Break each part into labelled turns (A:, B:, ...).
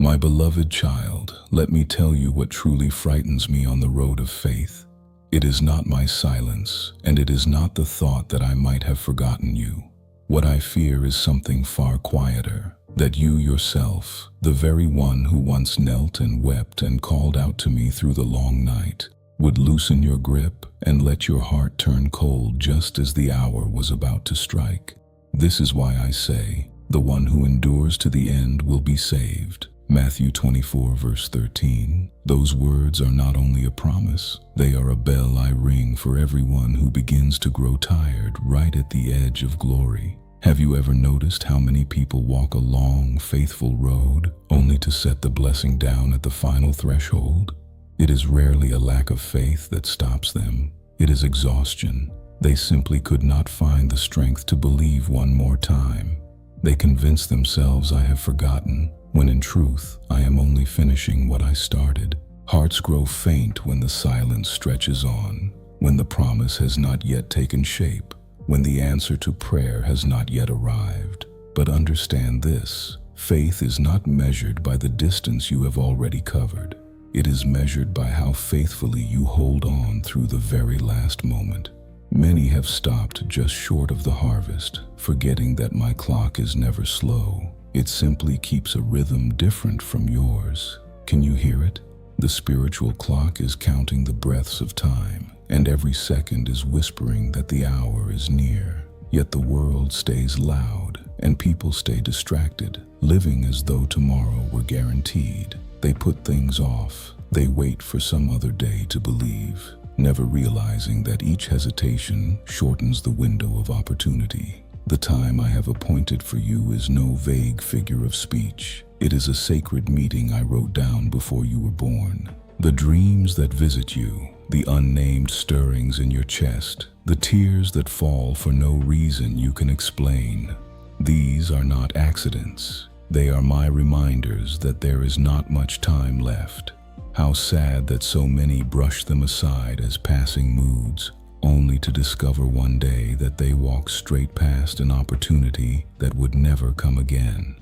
A: My beloved child, let me tell you what truly frightens me on the road of faith. It is not my silence, and it is not the thought that I might have forgotten you. What I fear is something far quieter, that you yourself, the very one who once knelt and wept and called out to me through the long night, would loosen your grip and let your heart turn cold just as the hour was about to strike. This is why I say, the one who endures to the end will be saved. Matthew 24 verse 13. Those words are not only a promise, they are a bell I ring for everyone who begins to grow tired right at the edge of glory. Have you ever noticed how many people walk a long, faithful road only to set the blessing down at the final threshold? It is rarely a lack of faith that stops them. It is exhaustion. They simply could not find the strength to believe one more time. They convince themselves I have forgotten, when in truth, I am only finishing what I started. Hearts grow faint when the silence stretches on, when the promise has not yet taken shape, when the answer to prayer has not yet arrived. But understand this, faith is not measured by the distance you have already covered. It is measured by how faithfully you hold on through the very last moment. Many have stopped just short of the harvest, forgetting that my clock is never slow. It simply keeps a rhythm different from yours. Can you hear it? The spiritual clock is counting the breaths of time, and every second is whispering that the hour is near. Yet the world stays loud, and people stay distracted, living as though tomorrow were guaranteed. They put things off. They wait for some other day to believe, never realizing that each hesitation shortens the window of opportunity. The time I have appointed for you is no vague figure of speech. It is a sacred meeting I wrote down before you were born. The dreams that visit you, the unnamed stirrings in your chest, the tears that fall for no reason you can explain. These are not accidents. They are my reminders that there is not much time left. How sad that so many brush them aside as passing moods, only to discover one day that they walk straight past an opportunity that would never come again.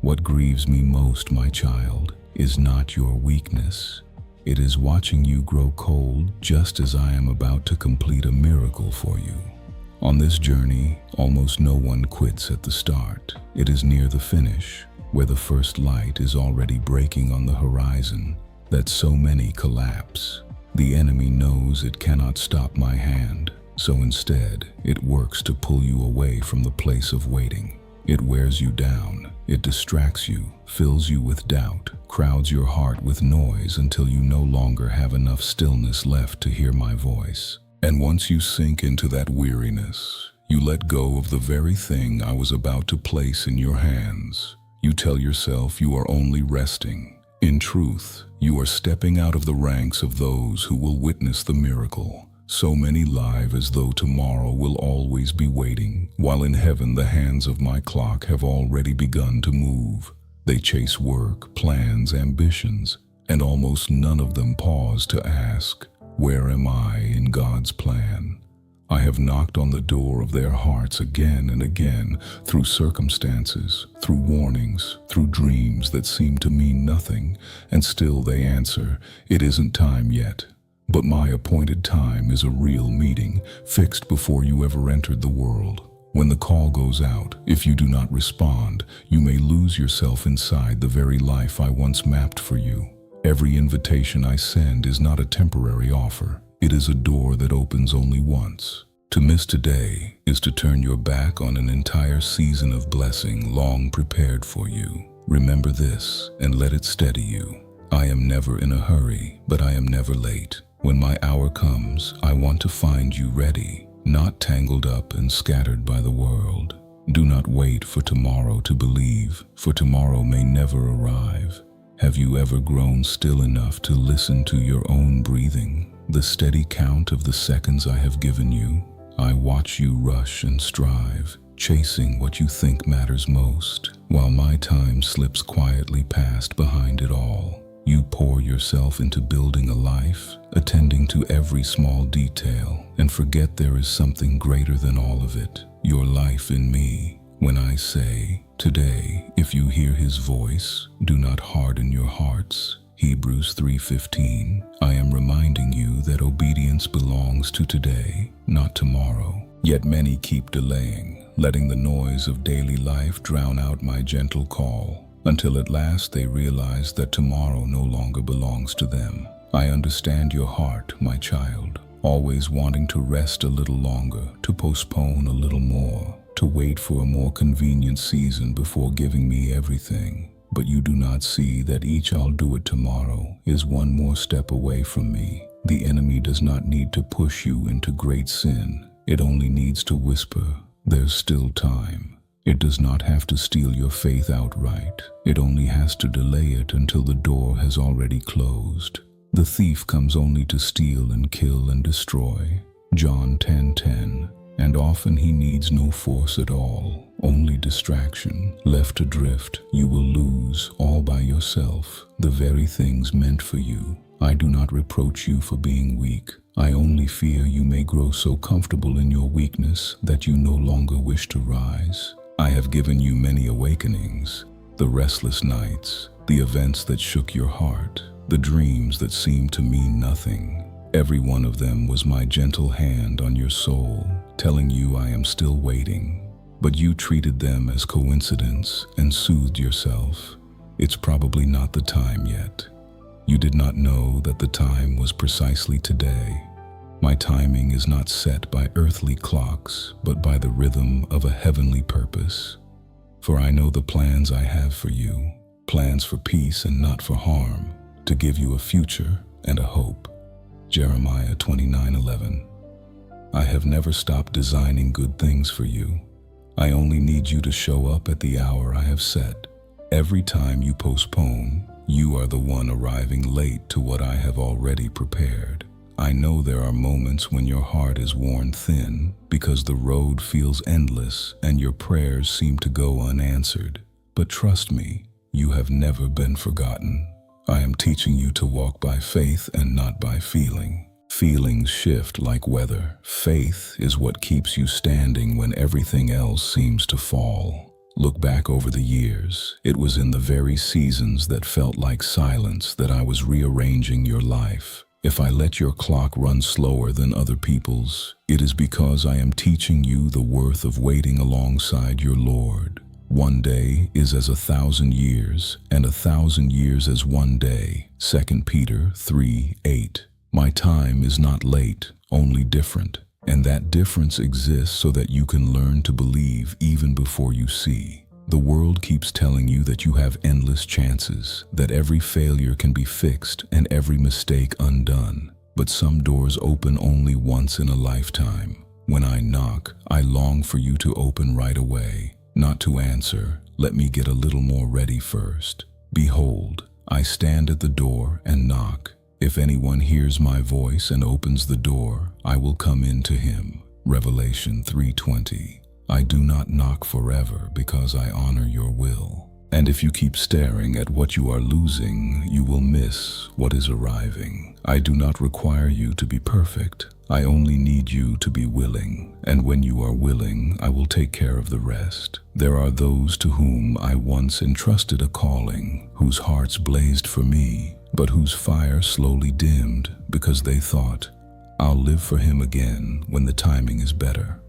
A: What grieves me most, my child, is not your weakness. It is watching you grow cold just as I am about to complete a miracle for you. On this journey, almost no one quits at the start. It is near the finish, where the first light is already breaking on the horizon, that so many collapse. The enemy knows it cannot stop my hand, so instead, it works to pull you away from the place of waiting. It wears you down, it distracts you, fills you with doubt, crowds your heart with noise until you no longer have enough stillness left to hear my voice. And once you sink into that weariness, you let go of the very thing I was about to place in your hands. You tell yourself you are only resting. In truth, you are stepping out of the ranks of those who will witness the miracle. So many live as though tomorrow will always be waiting, while in heaven the hands of my clock have already begun to move. They chase work, plans, ambitions, and almost none of them pause to ask, where am I in God's plan? I have knocked on the door of their hearts again and again, through circumstances, through warnings, through dreams that seem to mean nothing, and still they answer, it isn't time yet. But my appointed time is a real meeting, fixed before you ever entered the world. When the call goes out, if you do not respond, you may lose yourself inside the very life I once mapped for you. Every invitation I send is not a temporary offer. It is a door that opens only once. To miss today is to turn your back on an entire season of blessing long prepared for you. Remember this and let it steady you. I am never in a hurry, but I am never late. When my hour comes, I want to find you ready, not tangled up and scattered by the world. Do not wait for tomorrow to believe, for tomorrow may never arrive. Have you ever grown still enough to listen to your own breathing, the steady count of the seconds I have given you? I watch you rush and strive, chasing what you think matters most, while my time slips quietly past behind it all. You pour yourself into building a life, attending to every small detail, and forget there is something greater than all of it, your life in me. When I say, Today, if you hear his voice, do not harden your hearts. Hebrews 3:15. I am reminding you that obedience belongs to today, not tomorrow. Yet many keep delaying, letting the noise of daily life drown out my gentle call, until at last they realize that tomorrow no longer belongs to them. I understand your heart, my child, always wanting to rest a little longer, to postpone a little more, to wait for a more convenient season before giving me everything. But you do not see that each "I'll do it tomorrow" is one more step away from me. The enemy does not need to push you into great sin. It only needs to whisper, "There's still time." It does not have to steal your faith outright. It only has to delay it until the door has already closed. The thief comes only to steal and kill and destroy. John 10:10. And often he needs no force at all, only distraction. Left adrift, you will lose all by yourself the very things meant for you. I do not reproach you for being weak. I only fear you may grow so comfortable in your weakness that you no longer wish to rise. I have given you many awakenings, the restless nights, the events that shook your heart, the dreams that seemed to mean nothing. Every one of them was my gentle hand on your soul, telling you I am still waiting. But you treated them as coincidence and soothed yourself. It's probably not the time yet. You did not know that the time was precisely today. My timing is not set by earthly clocks, but by the rhythm of a heavenly purpose. For I know the plans I have for you, plans for peace and not for harm, to give you a future and a hope. Jeremiah 29:11. I have never stopped designing good things for you. I only need you to show up at the hour I have set. Every time you postpone, you are the one arriving late to what I have already prepared. I know there are moments when your heart is worn thin because the road feels endless and your prayers seem to go unanswered. But trust me, you have never been forgotten. I am teaching you to walk by faith and not by feeling. Feelings shift like weather. Faith is what keeps you standing when everything else seems to fall. Look back over the years. It was in the very seasons that felt like silence that I was rearranging your life. If I let your clock run slower than other people's, it is because I am teaching you the worth of waiting alongside your Lord. One day is as 1,000 years, and 1,000 years as one day. 2 Peter 3:8. My time is not late, only different. And that difference exists so that you can learn to believe even before you see. The world keeps telling you that you have endless chances, that every failure can be fixed and every mistake undone. But some doors open only once in a lifetime. When I knock, I long for you to open right away. Not to answer, let me get a little more ready first. Behold, I stand at the door and knock. If anyone hears my voice and opens the door, I will come in to him. Revelation 3:20. I do not knock forever because I honor your will. And if you keep staring at what you are losing, you will miss what is arriving. I do not require you to be perfect. I only need you to be willing. And when you are willing, I will take care of the rest. There are those to whom I once entrusted a calling, whose hearts blazed for me, but whose fire slowly dimmed because they thought, I'll live for him again when the timing is better.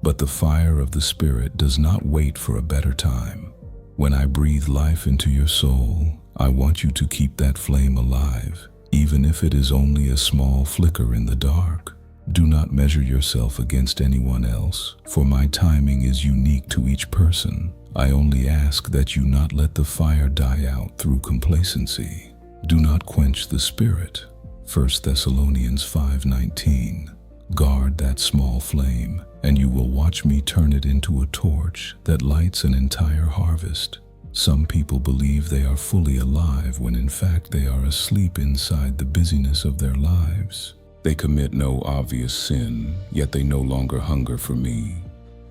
A: But the fire of the Spirit does not wait for a better time. When I breathe life into your soul, I want you to keep that flame alive, even if it is only a small flicker in the dark. Do not measure yourself against anyone else, for my timing is unique to each person. I only ask that you not let the fire die out through complacency. Do not quench the Spirit. 1 Thessalonians 5:19. Guard that small flame, and you will watch me turn it into a torch that lights an entire harvest. Some people believe they are fully alive when in fact they are asleep inside the busyness of their lives. They commit no obvious sin, yet they no longer hunger for me.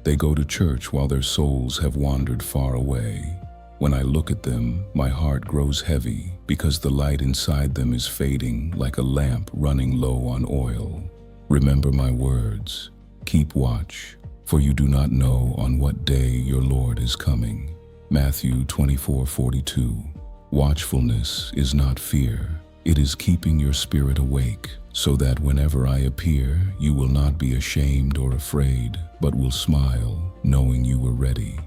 A: They go to church while their souls have wandered far away. When I look at them, my heart grows heavy because the light inside them is fading like a lamp running low on oil. Remember my words. Keep watch, for you do not know on what day your Lord is coming. Matthew 24:42. Watchfulness is not fear. It is keeping your spirit awake, so that whenever I appear, you will not be ashamed or afraid, but will smile, knowing you were ready.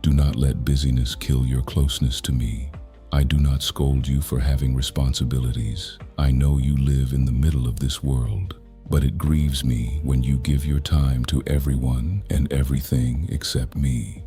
A: Do not let busyness kill your closeness to me. I do not scold you for having responsibilities. I know you live in the middle of this world, but it grieves me when you give your time to everyone and everything except me.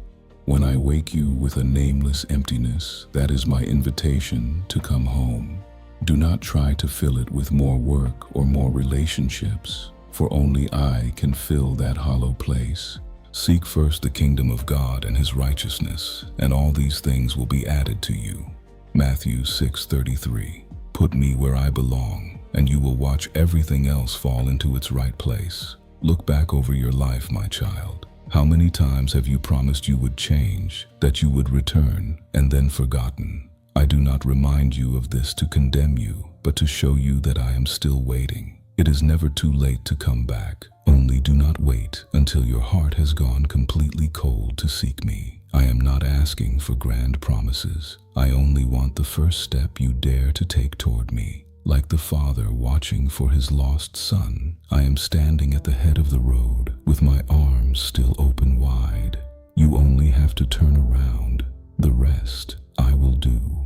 A: When I wake you with a nameless emptiness, that is my invitation to come home. Do not try to fill it with more work or more relationships, for only I can fill that hollow place. Seek first the kingdom of God and His righteousness, and all these things will be added to you. Matthew 6:33. Put me where I belong, and you will watch everything else fall into its right place. Look back over your life, my child. How many times have you promised you would change, that you would return, and then forgotten? I do not remind you of this to condemn you, but to show you that I am still waiting. It is never too late to come back. Only do not wait until your heart has gone completely cold to seek me. I am not asking for grand promises. I only want the first step you dare to take toward me. Like the father watching for his lost son, I am standing at the head of the road with my arms still open wide. You only have to turn around. The rest I will do.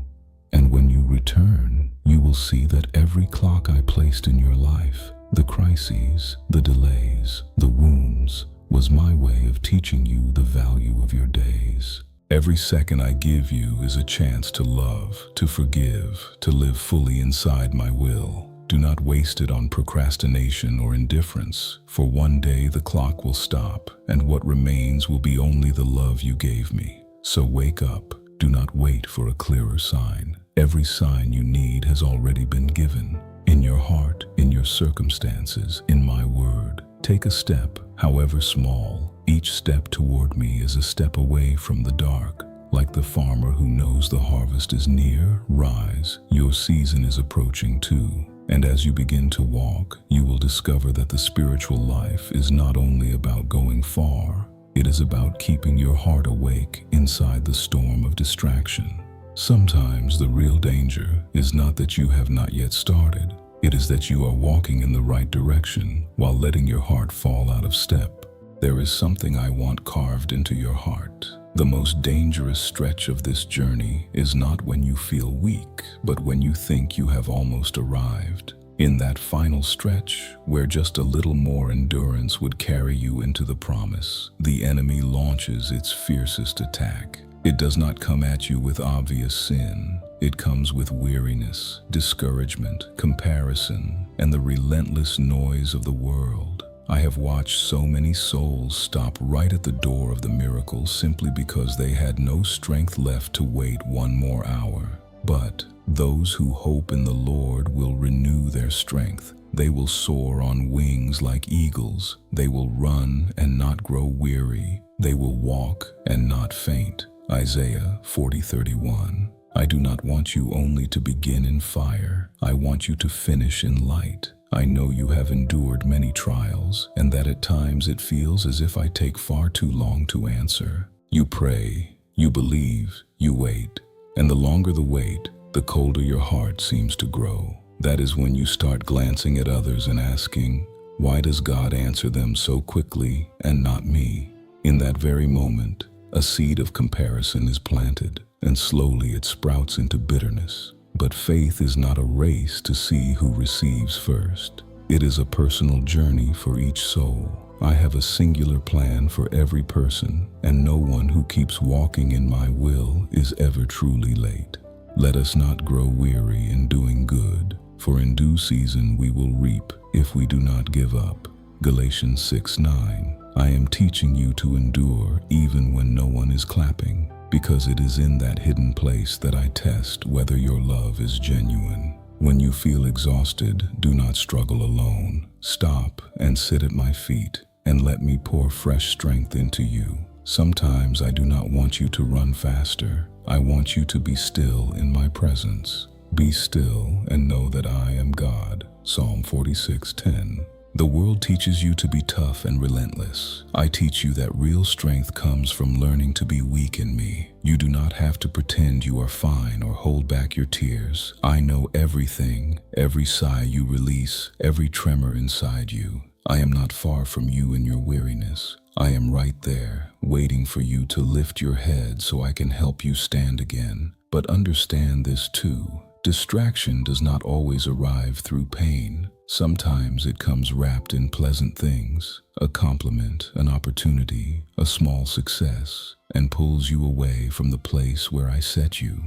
A: And when you return, you will see that every clock I placed in your life, the crises, the delays, the wounds, was my way of teaching you the value of your days. Every second I give you is a chance to love, to forgive, to live fully inside my will. Do not waste it on procrastination or indifference, for one day the clock will stop, and what remains will be only the love you gave me. So wake up. Do not wait for a clearer sign. Every sign you need has already been given. In your heart, in your circumstances, in my word. Take a step, however small. Each step toward me is a step away from the dark. Like the farmer who knows the harvest is near, rise. Your season is approaching too. And as you begin to walk, you will discover that the spiritual life is not only about going far, it is about keeping your heart awake inside the storm of distraction. Sometimes the real danger is not that you have not yet started. It is that you are walking in the right direction while letting your heart fall out of step. There is something I want carved into your heart. The most dangerous stretch of this journey is not when you feel weak, but when you think you have almost arrived. In that final stretch, where just a little more endurance would carry you into the promise, the enemy launches its fiercest attack. It does not come at you with obvious sin. It comes with weariness, discouragement, comparison, and the relentless noise of the world. I have watched so many souls stop right at the door of the miracle simply because they had no strength left to wait one more hour. But those who hope in the Lord will renew their strength. They will soar on wings like eagles. They will run and not grow weary. They will walk and not faint. Isaiah 40:31. I do not want you only to begin in fire. I want you to finish in light. I know you have endured many trials, and that at times it feels as if I take far too long to answer. You pray, you believe, you wait. And the longer the wait, the colder your heart seems to grow. That is when you start glancing at others and asking, why does God answer them so quickly and not me? In that very moment, a seed of comparison is planted, and slowly it sprouts into bitterness. But faith is not a race to see who receives first. It is a personal journey for each soul. I have a singular plan for every person, and no one who keeps walking in my will is ever truly late. Let us not grow weary in doing good, for in due season we will reap if we do not give up. Galatians 6:9. I am teaching you to endure even when no one is clapping, because it is in that hidden place that I test whether your love is genuine. When you feel exhausted, do not struggle alone. Stop and sit at my feet, and let me pour fresh strength into you. Sometimes I do not want you to run faster. I want you to be still in my presence. Be still and know that I am God. Psalm 46:10. The world teaches you to be tough and relentless. I teach you that real strength comes from learning to be weak in me. You do not have to pretend you are fine or hold back your tears. I know everything, every sigh you release, every tremor inside you. I am not far from you in your weariness. I am right there, waiting for you to lift your head so I can help you stand again. But understand this too. Distraction does not always arrive through pain. Sometimes it comes wrapped in pleasant things, a compliment, an opportunity, a small success, and pulls you away from the place where I set you.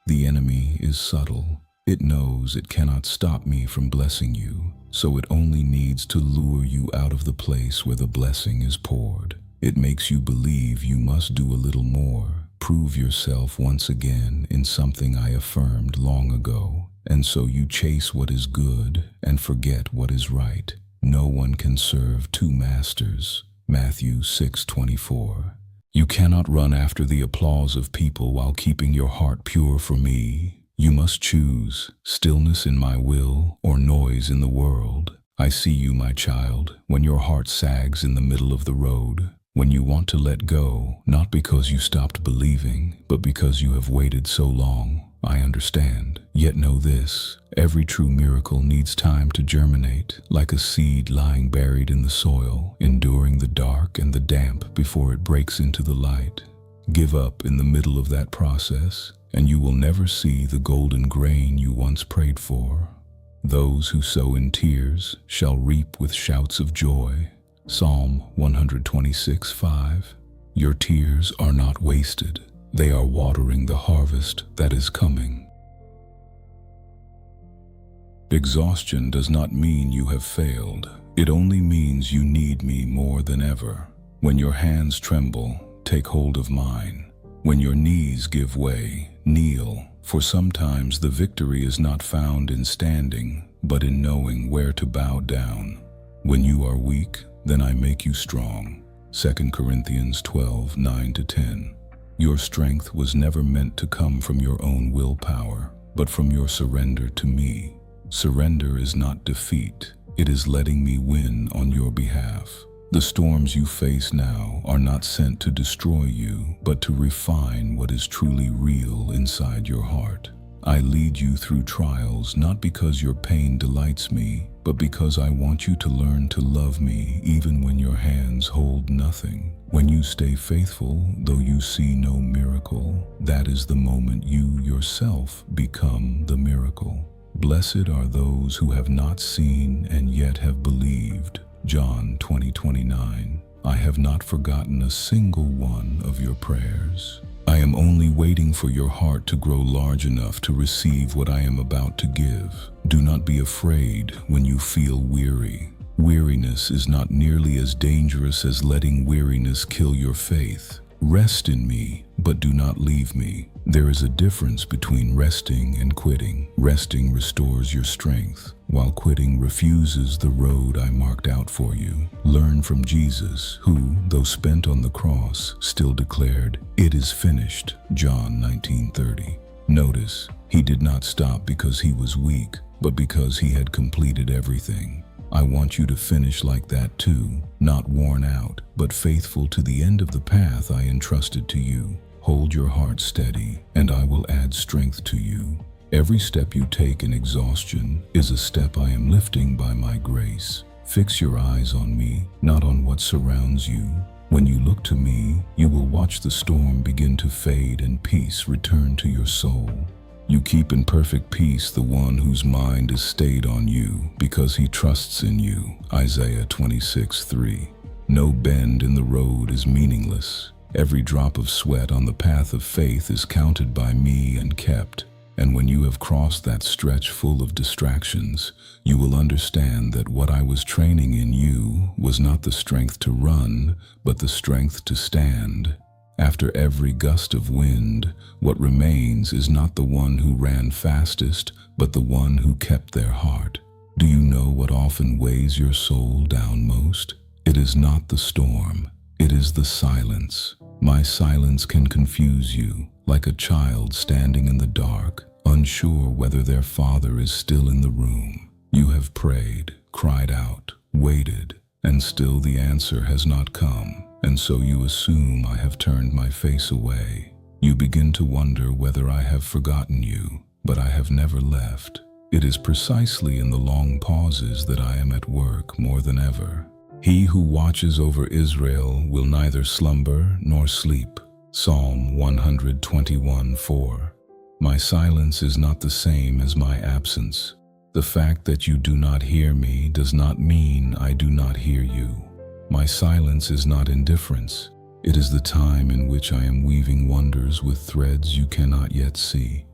A: The enemy is subtle. It knows it cannot stop me from blessing you, so it only needs to lure you out of the place where the blessing is poured. It makes you believe you must do a little more, prove yourself once again in something I affirmed long ago. And so you chase what is good and forget what is right. No one can serve two masters. Matthew 6:24. You cannot run after the applause of people while keeping your heart pure for me. You must choose stillness in my will or noise in the world. I see you, my child, when your heart sags in the middle of the road, when you want to let go, not because you stopped believing, but because you have waited so long. I understand. Yet know this, every true miracle needs time to germinate, like a seed lying buried in the soil, enduring the dark and the damp before it breaks into the light. Give up in the middle of that process, and you will never see the golden grain you once prayed for. Those who sow in tears shall reap with shouts of joy. Psalm 126:5. Your tears are not wasted. They are watering the harvest that is coming. Exhaustion does not mean you have failed. It only means you need me more than ever. When your hands tremble, take hold of mine. When your knees give way, kneel, for sometimes the victory is not found in standing, but in knowing where to bow down. When you are weak, then I make you strong. 2 Corinthians 12:9-10. Your strength was never meant to come from your own willpower, but from your surrender to me. Surrender is not defeat. It is letting me win on your behalf. The storms you face now are not sent to destroy you, but to refine what is truly real inside your heart. I lead you through trials not because your pain delights me, but because I want you to learn to love me even when your hands hold nothing. When you stay faithful, though you see no miracle, that is the moment you yourself become the miracle. Blessed are those who have not seen and yet have believed. John 20:29. I have not forgotten a single one of your prayers. I am only waiting for your heart to grow large enough to receive what I am about to give. Do not be afraid when you feel weary. Weariness is not nearly as dangerous as letting weariness kill your faith. Rest in me, but do not leave me. There is a difference between resting and quitting. Resting restores your strength, while quitting refuses the road I marked out for you. Learn from Jesus, who, though spent on the cross, still declared, "It is finished," John 19:30. Notice, he did not stop because he was weak, but because he had completed everything. I want you to finish like that too, not worn out, but faithful to the end of the path I entrusted to you. Hold your heart steady, and I will add strength to you. Every step you take in exhaustion is a step I am lifting by my grace. Fix your eyes on me, not on what surrounds you. When you look to me, you will watch the storm begin to fade and peace return to your soul. You keep in perfect peace the one whose mind is stayed on you, because he trusts in you. Isaiah 26:3. No bend in the road is meaningless. Every drop of sweat on the path of faith is counted by me and kept. And when you have crossed that stretch full of distractions, you will understand that what I was training in you was not the strength to run, but the strength to stand. After every gust of wind, what remains is not the one who ran fastest, but the one who kept their heart. Do you know what often weighs your soul down most? It is not the storm, it is the silence. My silence can confuse you, like a child standing in the dark, unsure whether their father is still in the room. You have prayed, cried out, waited, and still the answer has not come, and so you assume I have turned my face away. You begin to wonder whether I have forgotten you, but I have never left. It is precisely in the long pauses that I am at work more than ever. He who watches over Israel will neither slumber nor sleep. Psalm 121:4. My silence is not the same as my absence. The fact that you do not hear me does not mean I do not hear you. My silence is not indifference. It is the time in which I am weaving wonders with threads you cannot yet see.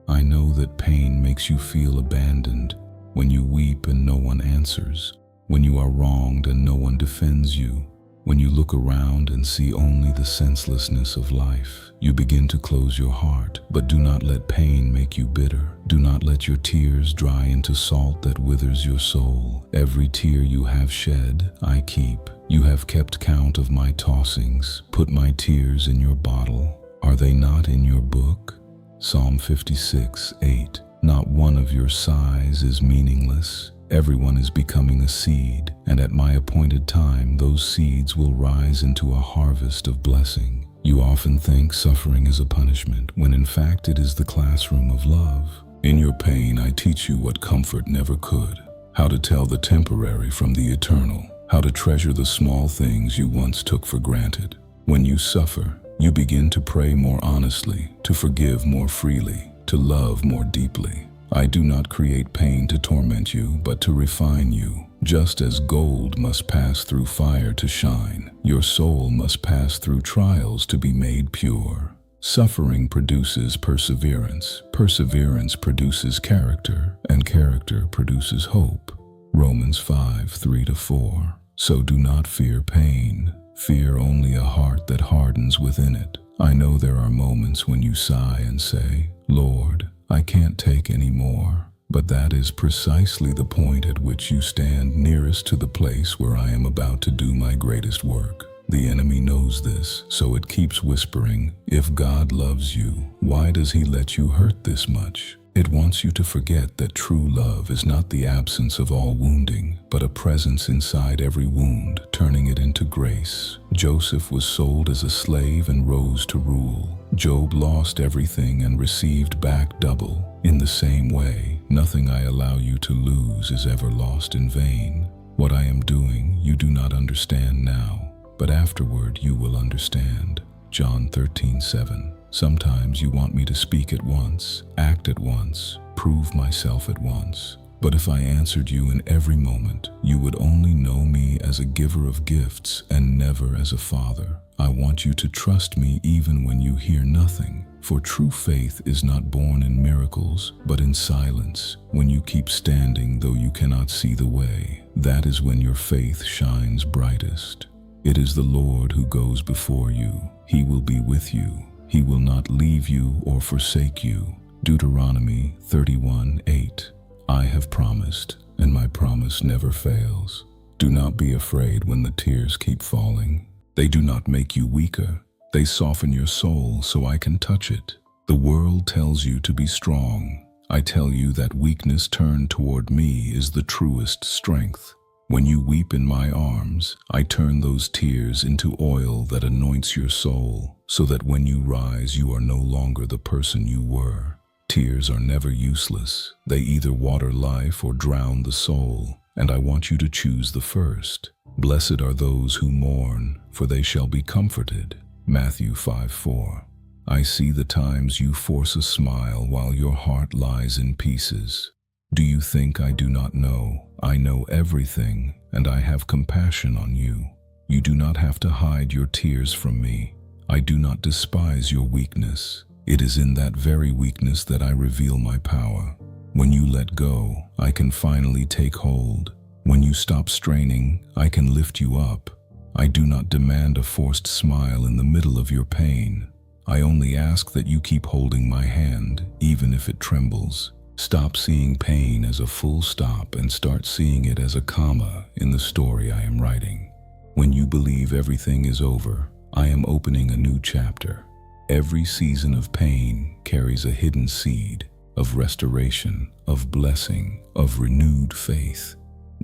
A: I know that pain makes you feel abandoned, when you weep and no one answers, when you are wronged and no one defends you, when you look around and see only the senselessness of life. You begin to close your heart, but do not let pain make you bitter. Do not let your tears dry into salt that withers your soul. Every tear you have shed, I keep. You have kept count of my tossings. Put my tears in your bottle. Are they not in your book? Psalm 56:8. Not one of your sighs is meaningless. Everyone is becoming a seed, and at my appointed time those seeds will rise into a harvest of blessing. You often think suffering is a punishment, when in fact it is the classroom of love. In your pain I teach you what comfort never could, how to tell the temporary from the eternal, how to treasure the small things you once took for granted. When you suffer, you begin to pray more honestly, to forgive more freely, to love more deeply. I do not create pain to torment you, but to refine you. Just as gold must pass through fire to shine, your soul must pass through trials to be made pure. Suffering produces perseverance. Perseverance produces character, and character produces hope. Romans 5:3-4. So do not fear pain. Fear only a heart that hardens within it. I know there are moments when you sigh and say, Lord, I can't take any more. But that is precisely the point at which you stand nearest to the place where I am about to do my greatest work. The enemy knows this, so it keeps whispering, if God loves you, why does he let you hurt this much? It wants you to forget that true love is not the absence of all wounding, but a presence inside every wound, turning it into grace. Joseph was sold as a slave and rose to rule. Job lost everything and received back double. In the same way, nothing I allow you to lose is ever lost in vain. What I am doing, you do not understand now, but afterward you will understand. John 13:7. Sometimes you want me to speak at once, act at once, prove myself at once. But if I answered you in every moment, you would only know me as a giver of gifts and never as a father. I want you to trust me even when you hear nothing. For true faith is not born in miracles, but in silence. When you keep standing though you cannot see the way, that is when your faith shines brightest. It is the Lord who goes before you. He will be with you. He will not leave you or forsake you. Deuteronomy 31:8. I have promised, and my promise never fails. Do not be afraid when the tears keep falling. They do not make you weaker. They soften your soul so I can touch it. The world tells you to be strong. I tell you that weakness turned toward me is the truest strength. When you weep in my arms, I turn those tears into oil that anoints your soul, so that when you rise, you are no longer the person you were. Tears are never useless. They either water life or drown the soul, and I want you to choose the first. Blessed are those who mourn, for they shall be comforted. Matthew 5:4. I see the times you force a smile while your heart lies in pieces. Do you think I do not know? I know everything, and I have compassion on you. You do not have to hide your tears from me. I do not despise your weakness. It is in that very weakness that I reveal my power. When you let go, I can finally take hold. When you stop straining, I can lift you up. I do not demand a forced smile in the middle of your pain. I only ask that you keep holding my hand, even if it trembles. Stop seeing pain as a full stop and start seeing it as a comma in the story I am writing. When you believe everything is over, I am opening a new chapter. Every season of pain carries a hidden seed of restoration, of blessing, of renewed faith.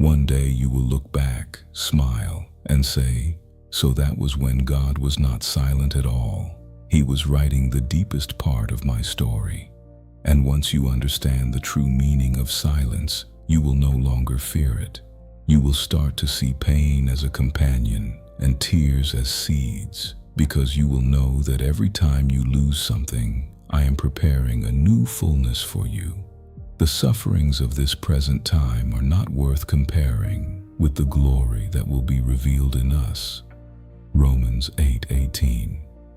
A: One day you will look back, smile, and say, "So that was when God was not silent at all. He was writing the deepest part of my story." And once you understand the true meaning of silence, you will no longer fear it. You will start to see pain as a companion and tears as seeds, because you will know that every time you lose something, I am preparing a new fullness for you. The sufferings of this present time are not worth comparing with the glory that will be revealed in us. Romans 8:18.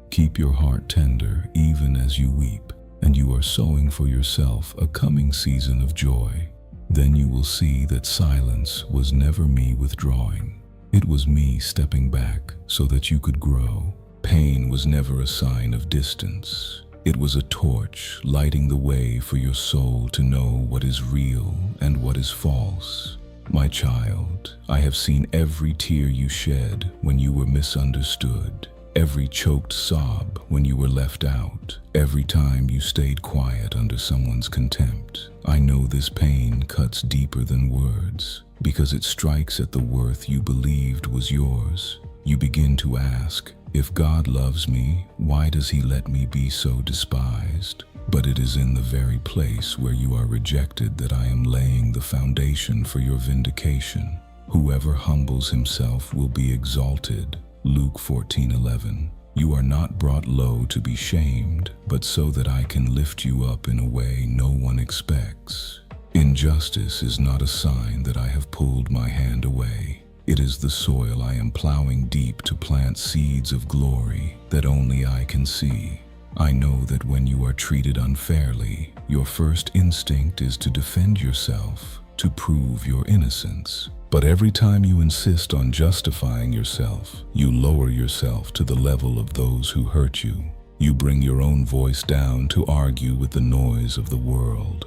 A: Keep your heart tender even as you weep, and you are sowing for yourself a coming season of joy. Then you will see that silence was never me withdrawing. It was me stepping back so that you could grow. Pain was never a sign of distance. It was a torch lighting the way for your soul to know what is real and what is false. My child, I have seen every tear you shed when you were misunderstood, every choked sob when you were left out, every time you stayed quiet under someone's contempt. I know this pain cuts deeper than words, because it strikes at the worth you believed was yours. You begin to ask, if God loves me, why does he let me be so despised? But it is in the very place where you are rejected that I am laying the foundation for your vindication. Whoever humbles himself will be exalted. Luke 14:11. You are not brought low to be shamed, but so that I can lift you up in a way no one expects. Injustice is not a sign that I have pulled my hand away. It is the soil I am plowing deep to plant seeds of glory that only I can see. I know that when you are treated unfairly, your first instinct is to defend yourself, to prove your innocence. But every time you insist on justifying yourself, you lower yourself to the level of those who hurt you. You bring your own voice down to argue with the noise of the world.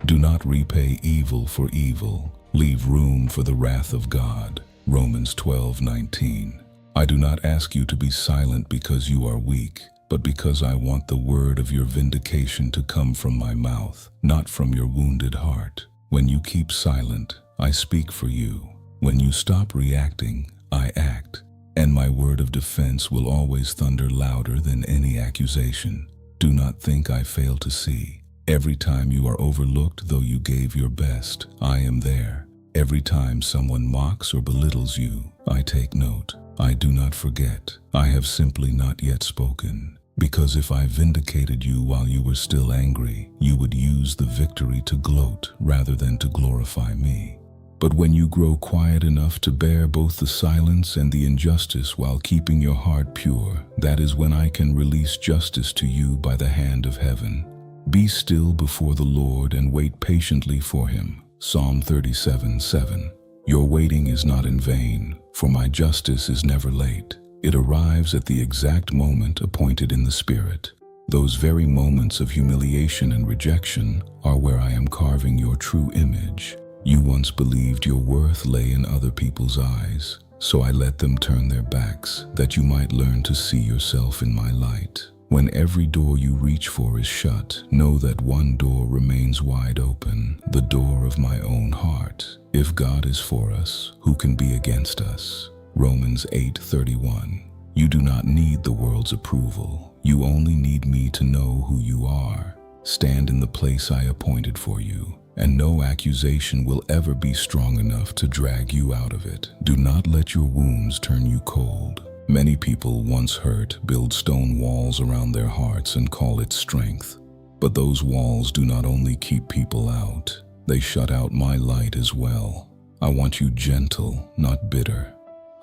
A: Do not repay evil for evil. Leave room for the wrath of God. Romans 12:19. I do not ask you to be silent because you are weak, but because I want the word of your vindication to come from my mouth, not from your wounded heart. When you keep silent, I speak for you. When you stop reacting, I act, and my word of defense will always thunder louder than any accusation. Do not think I fail to see. Every time you are overlooked, though you gave your best, I am there. Every time someone mocks or belittles you, I take note. I do not forget. I have simply not yet spoken. Because if I vindicated you while you were still angry, you would use the victory to gloat rather than to glorify me. But when you grow quiet enough to bear both the silence and the injustice while keeping your heart pure, that is when I can release justice to you by the hand of heaven. Be still before the Lord and wait patiently for him. Psalm 37:7. Your waiting is not in vain, for my justice is never late. It arrives at the exact moment appointed in the Spirit. Those very moments of humiliation and rejection are where I am carving your true image. You once believed your worth lay in other people's eyes, so I let them turn their backs, that you might learn to see yourself in my light. When every door you reach for is shut, know that one door remains wide open, the door of my own heart. If God is for us, who can be against us? Romans 8:31. You do not need the world's approval. You only need me to know who you are. Stand in the place I appointed for you, and no accusation will ever be strong enough to drag you out of it. Do not let your wounds turn you cold. Many people, once hurt, build stone walls around their hearts and call it strength. But those walls do not only keep people out, they shut out my light as well. I want you gentle, not bitter.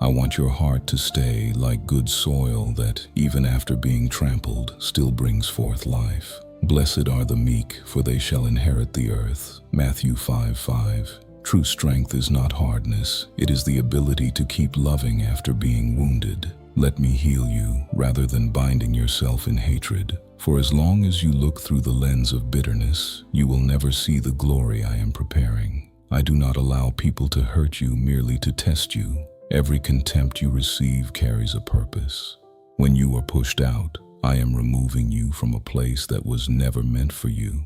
A: I want your heart to stay like good soil that, even after being trampled, still brings forth life. Blessed are the meek, for they shall inherit the earth. Matthew 5:5. True strength is not hardness. It is the ability to keep loving after being wounded. Let me heal you rather than binding yourself in hatred. For as long as you look through the lens of bitterness, you will never see the glory I am preparing. I do not allow people to hurt you merely to test you. Every contempt you receive carries a purpose. When you are pushed out, I am removing you from a place that was never meant for you.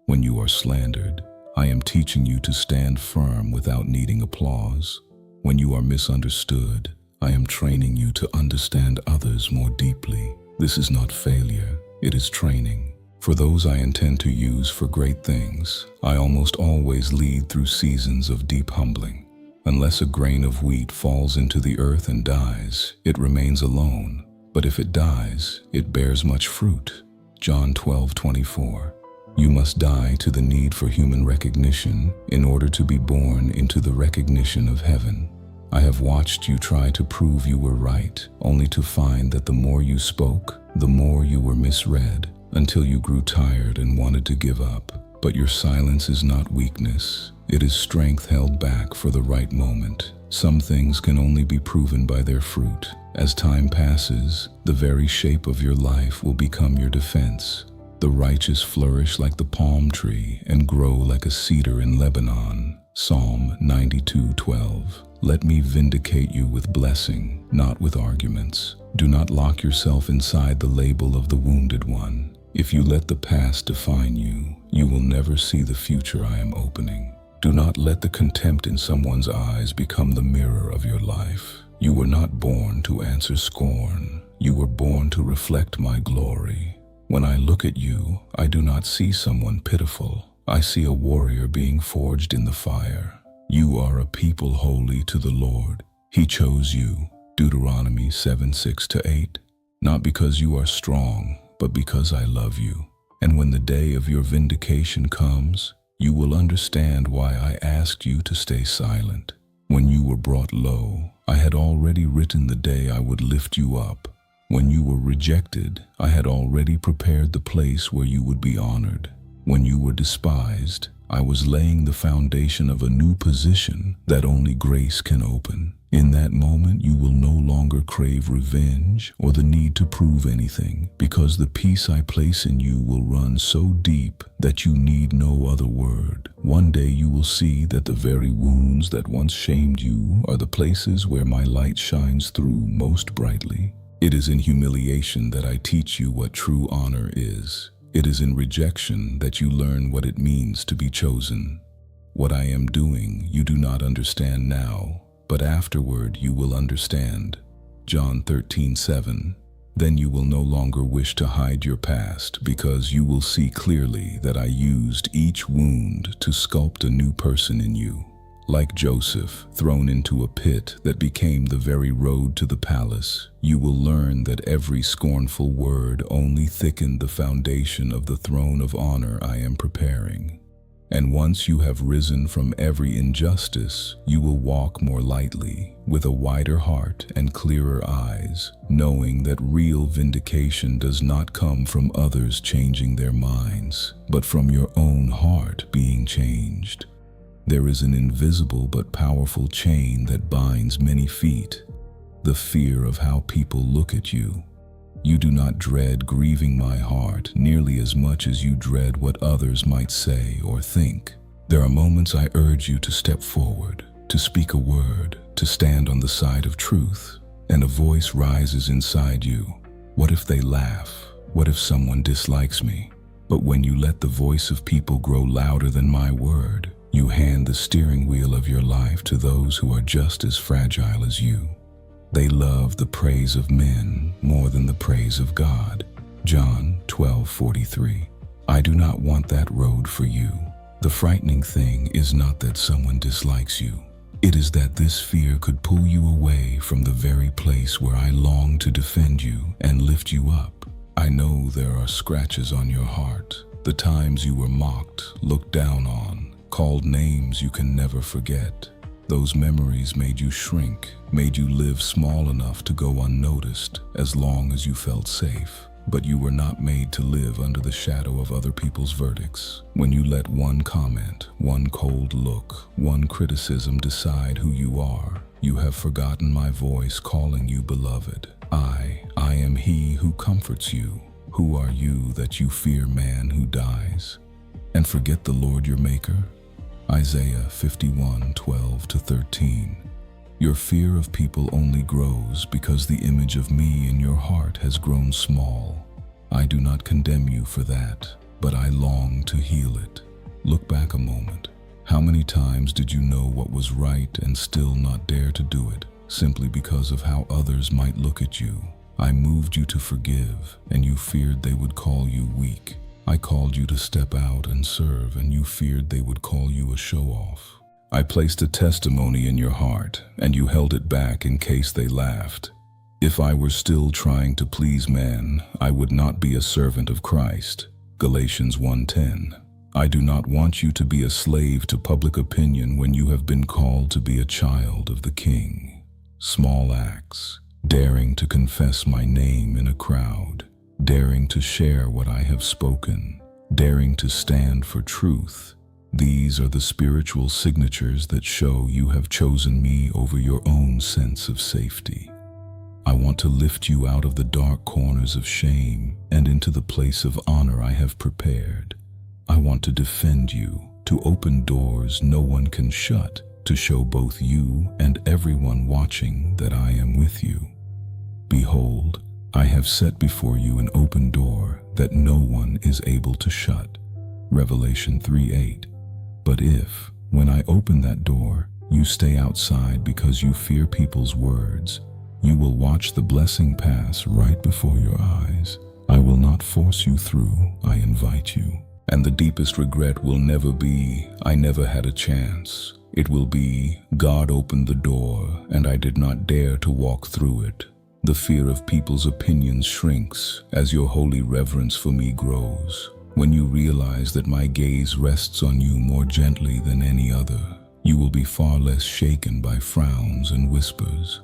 A: When you are slandered, I am teaching you to stand firm without needing applause. When you are misunderstood, I am training you to understand others more deeply. This is not failure, it is training. For those I intend to use for great things, I almost always lead through seasons of deep humbling. Unless a grain of wheat falls into the earth and dies, it remains alone. But if it dies, it bears much fruit. John 12:24. You must die to the need for human recognition in order to be born into the recognition of heaven. I have watched you try to prove you were right, only to find that the more you spoke, the more you were misread, until you grew tired and wanted to give up. But your silence is not weakness. It is strength held back for the right moment. Some things can only be proven by their fruit. As time passes, the very shape of your life will become your defense. The righteous flourish like the palm tree and grow like a cedar in Lebanon. Psalm 92:12. Let me vindicate you with blessing, not with arguments. Do not lock yourself inside the label of the wounded one. If you let the past define you, you will never see the future I am opening. Do not let the contempt in someone's eyes become the mirror of your life. You were not born to answer scorn. You were born to reflect my glory. When I look at you, I do not see someone pitiful. I see a warrior being forged in the fire. You are a people holy to the Lord. He chose you. Deuteronomy 7:6-8. Not because you are strong, but because I love you. And when the day of your vindication comes, you will understand why I asked you to stay silent. When you were brought low, I had already written the day I would lift you up. When you were rejected, I had already prepared the place where you would be honored. When you were despised, I was laying the foundation of a new position that only grace can open. In that moment, you will no longer crave revenge or the need to prove anything, because the peace I place in you will run so deep that you need no other word. One day you will see that the very wounds that once shamed you are the places where my light shines through most brightly. It is in humiliation that I teach you what true honor is. It is in rejection that you learn what it means to be chosen. What I am doing you do not understand now, but afterward you will understand. John 13:7. Then you will no longer wish to hide your past, because you will see clearly that I used each wound to sculpt a new person in you. Like Joseph, thrown into a pit that became the very road to the palace, you will learn that every scornful word only thickened the foundation of the throne of honor I am preparing. And once you have risen from every injustice, you will walk more lightly, with a wider heart and clearer eyes, knowing that real vindication does not come from others changing their minds, but from your own heart being changed. There is an invisible but powerful chain that binds many feet, the fear of how people look at you. You do not dread grieving my heart nearly as much as you dread what others might say or think. There are moments I urge you to step forward, to speak a word, to stand on the side of truth, and a voice rises inside you. What if they laugh? What if someone dislikes me? But when you let the voice of people grow louder than my word, you hand the steering wheel of your life to those who are just as fragile as you. They love the praise of men more than the praise of God. John 12:43. I do not want that road for you. The frightening thing is not that someone dislikes you. It is that this fear could pull you away from the very place where I long to defend you and lift you up. I know there are scratches on your heart, the times you were mocked, looked down on, called names you can never forget. Those memories made you shrink, made you live small enough to go unnoticed as long as you felt safe. But you were not made to live under the shadow of other people's verdicts. When you let one comment, one cold look, one criticism decide who you are, you have forgotten my voice calling you beloved. I am he who comforts you. Who are you that you fear man who dies, and forget the Lord your Maker? Isaiah 51:12-13. Your fear of people only grows because the image of me in your heart has grown small. I do not condemn you for that, but I long to heal it. Look back a moment. How many times did you know what was right and still not dare to do it, simply because of how others might look at you? I moved you to forgive, and you feared they would call you weak. I called you to step out and serve, and you feared they would call you a show-off. I placed a testimony in your heart, and you held it back in case they laughed. If I were still trying to please men, I would not be a servant of Christ. Galatians 1:10. I do not want you to be a slave to public opinion when you have been called to be a child of the King. Small acts, daring to confess my name in a crowd, daring to share what I have spoken, daring to stand for truth. These are the spiritual signatures that show you have chosen me over your own sense of safety. I want to lift you out of the dark corners of shame and into the place of honor I have prepared. I want to defend you, to open doors no one can shut, to show both you and everyone watching that I am with you. Behold, I have set before you an open door that no one is able to shut. Revelation 3:8. But if, when I open that door, you stay outside because you fear people's words, you will watch the blessing pass right before your eyes. I will not force you through, I invite you. And the deepest regret will never be, I never had a chance. It will be, God opened the door and I did not dare to walk through it. The fear of people's opinions shrinks as your holy reverence for me grows. When you realize that my gaze rests on you more gently than any other, you will be far less shaken by frowns and whispers.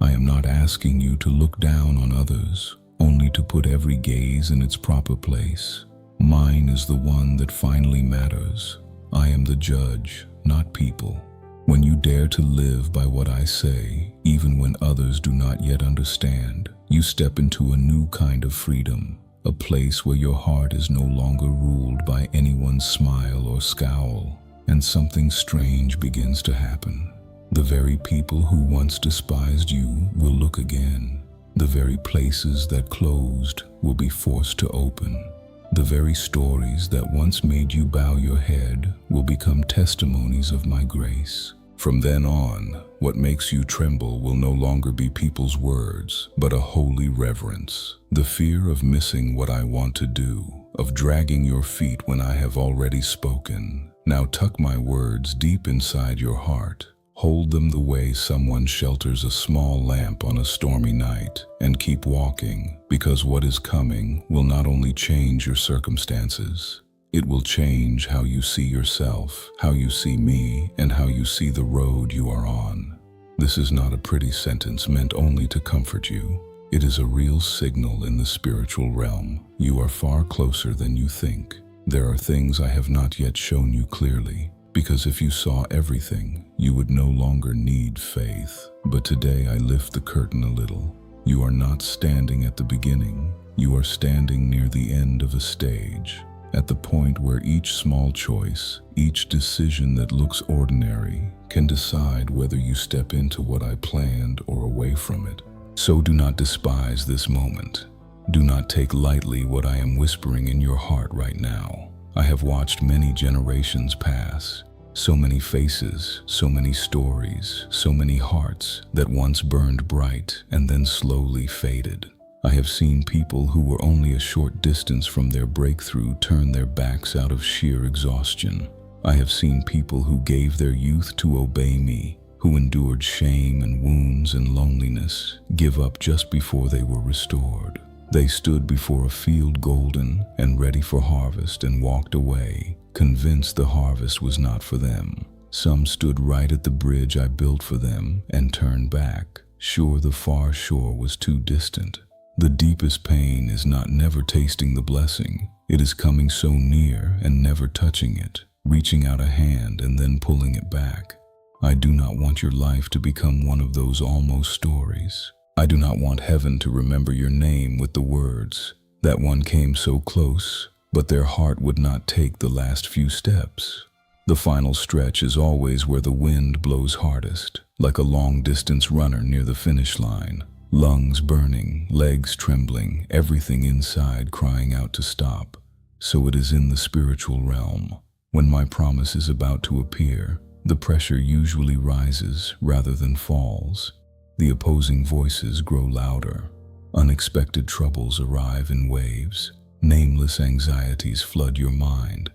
A: I am not asking you to look down on others, only to put every gaze in its proper place. Mine is the one that finally matters. I am the judge, not people. When you dare to live by what I say, even when others do not yet understand, you step into a new kind of freedom, a place where your heart is no longer ruled by anyone's smile or scowl, and something strange begins to happen. The very people who once despised you will look again. The very places that closed will be forced to open. The very stories that once made you bow your head will become testimonies of my grace. From then on, what makes you tremble will no longer be people's words, but a holy reverence. The fear of missing what I want to do, of dragging your feet when I have already spoken. Now tuck my words deep inside your heart. Hold them the way someone shelters a small lamp on a stormy night, and keep walking, because what is coming will not only change your circumstances, it will change how you see yourself, how you see me, and how you see the road you are on. This is not a pretty sentence meant only to comfort you. It is a real signal in the spiritual realm. You are far closer than you think. There are things I have not yet shown you clearly, because if you saw everything, you would no longer need faith. But today I lift the curtain a little. You are not standing at the beginning. You are standing near the end of a stage, at the point where each small choice, each decision that looks ordinary, can decide whether you step into what I planned or away from it. So do not despise this moment. Do not take lightly what I am whispering in your heart right now. I have watched many generations pass. So many faces, so many stories, so many hearts that once burned bright and then slowly faded. I have seen people who were only a short distance from their breakthrough turn their backs out of sheer exhaustion. I have seen people who gave their youth to obey me, who endured shame and wounds and loneliness, give up just before they were restored. They stood before a field golden and ready for harvest and walked away, convinced the harvest was not for them. Some stood right at the bridge I built for them and turned back, sure the far shore was too distant. The deepest pain is not never tasting the blessing. It is coming so near and never touching it, reaching out a hand and then pulling it back. I do not want your life to become one of those almost stories. I do not want heaven to remember your name with the words, "That one came so close, but their heart would not take the last few steps." The final stretch is always where the wind blows hardest, like a long-distance runner near the finish line. Lungs burning, legs trembling, everything inside crying out to stop. So it is in the spiritual realm. When my promise is about to appear, the pressure usually rises rather than falls. The opposing voices grow louder. Unexpected troubles arrive in waves. Nameless anxieties flood your mind.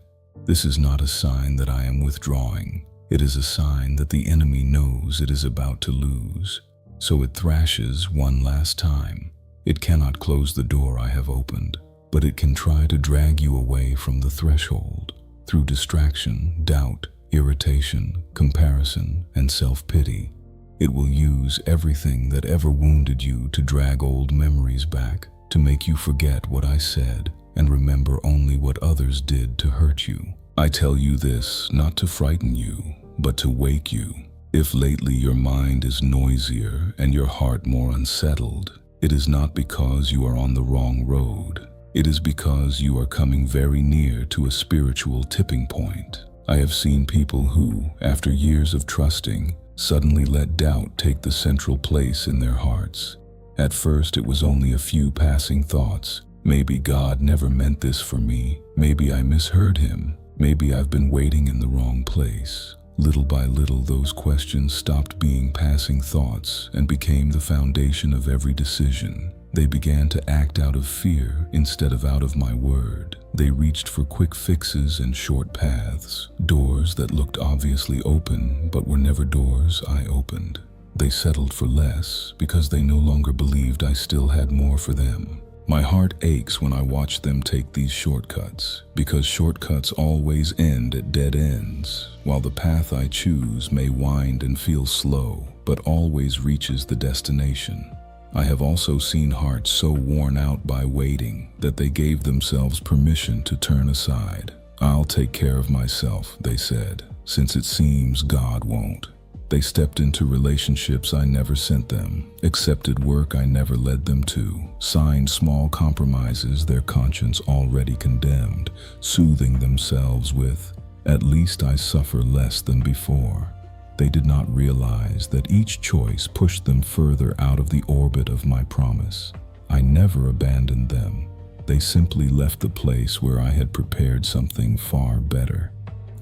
A: This is not a sign that I am withdrawing. It is a sign that the enemy knows it is about to lose. So it thrashes one last time. It cannot close the door I have opened, but it can try to drag you away from the threshold. Through distraction, doubt, irritation, comparison, and self-pity, it will use everything that ever wounded you to drag old memories back, to make you forget what I said and remember only what others did to hurt you. I tell you this not to frighten you, but to wake you. If lately your mind is noisier and your heart more unsettled, it is not because you are on the wrong road. It is because you are coming very near to a spiritual tipping point. I have seen people who, after years of trusting, suddenly let doubt take the central place in their hearts. At first it was only a few passing thoughts. Maybe God never meant this for me. Maybe I misheard him. Maybe I've been waiting in the wrong place. Little by little, those questions stopped being passing thoughts and became the foundation of every decision. They began to act out of fear instead of out of my word. They reached for quick fixes and short paths, doors that looked obviously open but were never doors I opened. They settled for less because they no longer believed I still had more for them. My heart aches when I watch them take these shortcuts, because shortcuts always end at dead ends, while the path I choose may wind and feel slow, but always reaches the destination. I have also seen hearts so worn out by waiting that they gave themselves permission to turn aside. I'll take care of myself, they said, since it seems God won't. They stepped into relationships I never sent them, accepted work I never led them to, signed small compromises their conscience already condemned, soothing themselves with, "At least I suffer less than before." They did not realize that each choice pushed them further out of the orbit of my promise. I never abandoned them. They simply left the place where I had prepared something far better.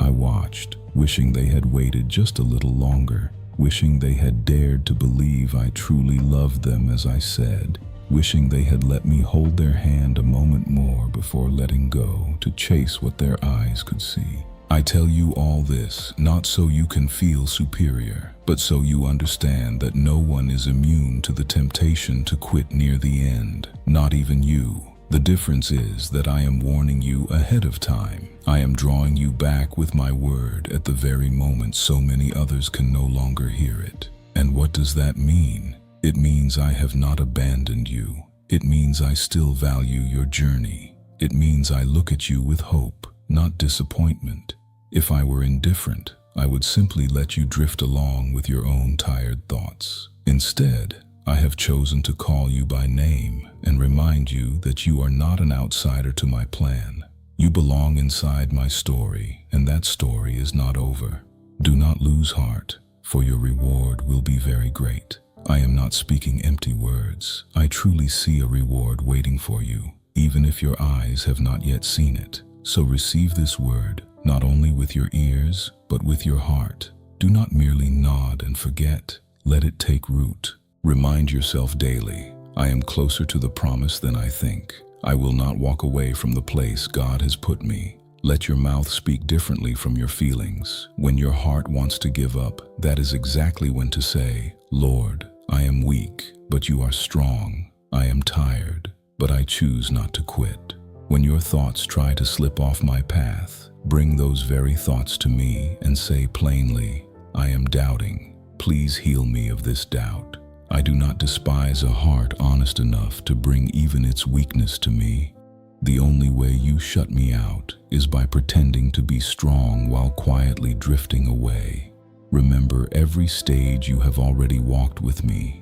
A: I watched, wishing they had waited just a little longer, wishing they had dared to believe I truly loved them as I said, wishing they had let me hold their hand a moment more before letting go to chase what their eyes could see. I tell you all this not so you can feel superior, but so you understand that no one is immune to the temptation to quit near the end, not even you. The difference is that I am warning you ahead of time. I am drawing you back with my word at the very moment so many others can no longer hear it. And what does that mean? It means I have not abandoned you. It means I still value your journey. It means I look at you with hope, not disappointment. If I were indifferent, I would simply let you drift along with your own tired thoughts. Instead, I have chosen to call you by name and remind you that you are not an outsider to my plan. You belong inside my story, and that story is not over. Do not lose heart, for your reward will be very great. I am not speaking empty words. I truly see a reward waiting for you, even if your eyes have not yet seen it. So receive this word, not only with your ears, but with your heart. Do not merely nod and forget. Let it take root. Remind yourself daily, I am closer to the promise than I think. I will not walk away from the place God has put me. Let your mouth speak differently from your feelings. When your heart wants to give up, that is exactly when to say, Lord, I am weak, but you are strong. I am tired, but I choose not to quit. When your thoughts try to slip off my path, bring those very thoughts to me and say plainly, I am doubting. Please heal me of this doubt. I do not despise a heart honest enough to bring even its weakness to me. The only way you shut me out is by pretending to be strong while quietly drifting away. Remember every stage you have already walked with me.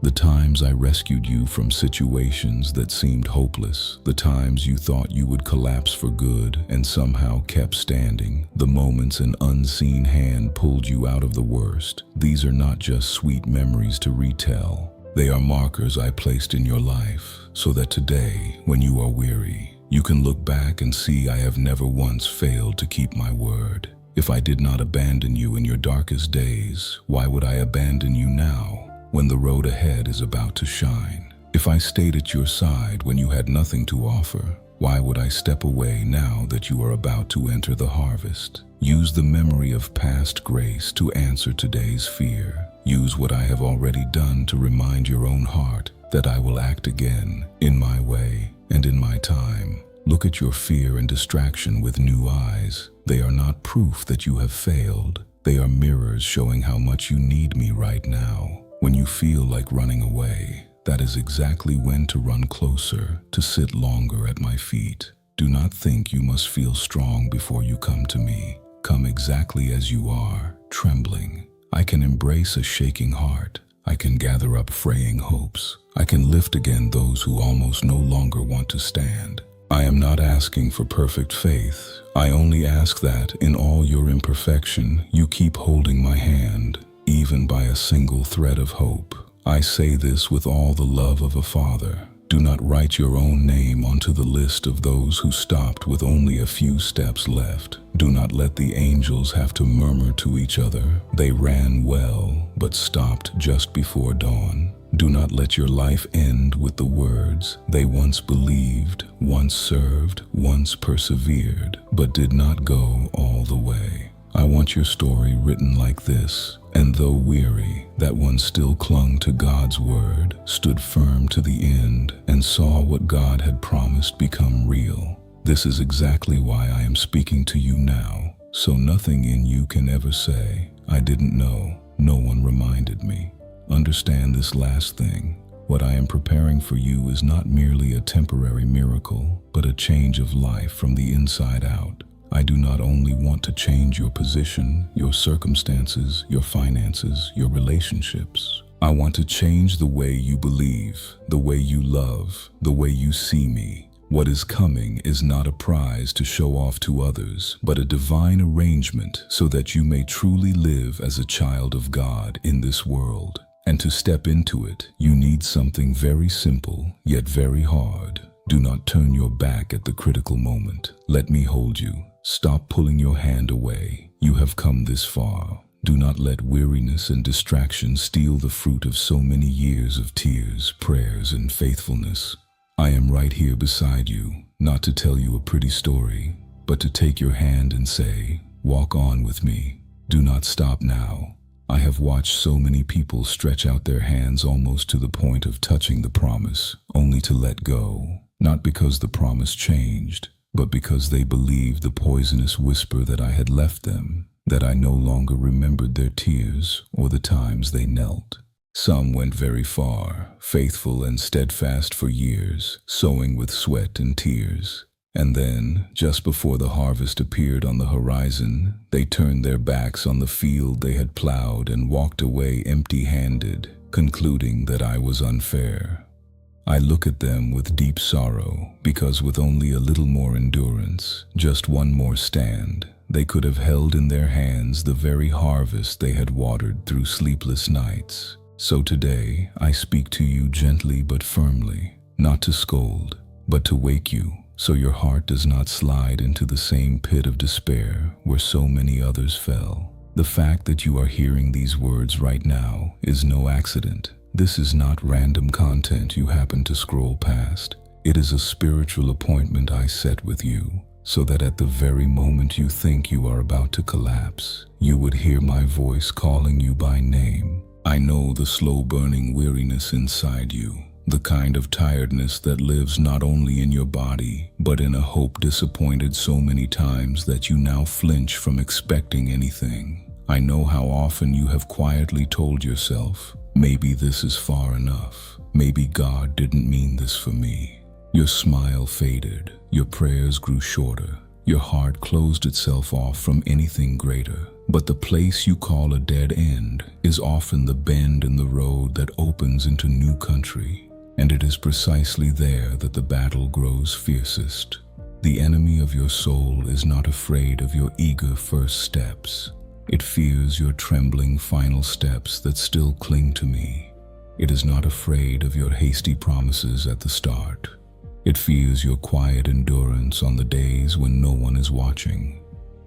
A: The times I rescued you from situations that seemed hopeless, the times you thought you would collapse for good and somehow kept standing, the moments an unseen hand pulled you out of the worst. These are not just sweet memories to retell. They are markers I placed in your life so that today, when you are weary, You can look back and see I have never once failed to keep my word. If I did not abandon you in your darkest days, why would I abandon you now, when the road ahead is about to shine? If I stayed at your side when you had nothing to offer, why would I step away now that you are about to enter the harvest? Use the memory of past grace to answer today's fear. Use what I have already done to remind your own heart that I will act again, in my way and in my time. Look at your fear and distraction with new eyes. They are not proof that you have failed. They are mirrors showing how much you need me right now. When you feel like running away, that is exactly when to run closer, to sit longer at my feet. Do not think you must feel strong before you come to me. Come exactly as you are, trembling. I can embrace a shaking heart. I can gather up fraying hopes. I can lift again those who almost no longer want to stand. I am not asking for perfect faith. I only ask that, in all your imperfection, you keep holding my hand, even by a single thread of hope. I say this with all the love of a father. Do not write your own name onto the list of those who stopped with only a few steps left. Do not let the angels have to murmur to each other. They ran well, but stopped just before dawn. Do not let your life end with the words, they once believed, once served, once persevered, but did not go all the way. I want your story written like this. And though weary, that one still clung to God's word, stood firm to the end, and saw what God had promised become real. This is exactly why I am speaking to you now, so nothing in you can ever say, I didn't know, no one reminded me. Understand this last thing. What I am preparing for you is not merely a temporary miracle, but a change of life from the inside out. I do not only want to change your position, your circumstances, your finances, your relationships. I want to change the way you believe, the way you love, the way you see me. What is coming is not a prize to show off to others, but a divine arrangement so that you may truly live as a child of God in this world. And to step into it, you need something very simple, yet very hard. Do not turn your back at the critical moment. Let me hold you. Stop pulling your hand away. You have come this far. Do not let weariness and distraction steal the fruit of so many years of tears, prayers, and faithfulness. I am right here beside you, not to tell you a pretty story, but to take your hand and say, walk on with me. Do not stop now. I have watched so many people stretch out their hands almost to the point of touching the promise, only to let go. Not because the promise changed, but because they believed the poisonous whisper that I had left them, that I no longer remembered their tears or the times they knelt. Some went very far, faithful and steadfast for years, sowing with sweat and tears. And then, just before the harvest appeared on the horizon, they turned their backs on the field they had plowed and walked away empty-handed, concluding that I was unfair. I look at them with deep sorrow, because with only a little more endurance, just one more stand, they could have held in their hands the very harvest they had watered through sleepless nights. So today, I speak to you gently but firmly, not to scold, but to wake you, so your heart does not slide into the same pit of despair where so many others fell. The fact that you are hearing these words right now is no accident. This is not random content you happen to scroll past. It is a spiritual appointment I set with you, so that at the very moment you think you are about to collapse, you would hear my voice calling you by name. I know the slow-burning weariness inside you, the kind of tiredness that lives not only in your body, but in a hope disappointed so many times that you now flinch from expecting anything. I know how often you have quietly told yourself, maybe this is far enough. Maybe God didn't mean this for me. Your smile faded, your prayers grew shorter, your heart closed itself off from anything greater. But the place you call a dead end is often the bend in the road that opens into new country. And it is precisely there that the battle grows fiercest. The enemy of your soul is not afraid of your eager first steps. It fears your trembling final steps that still cling to me. It is not afraid of your hasty promises at the start. It fears your quiet endurance on the days when no one is watching.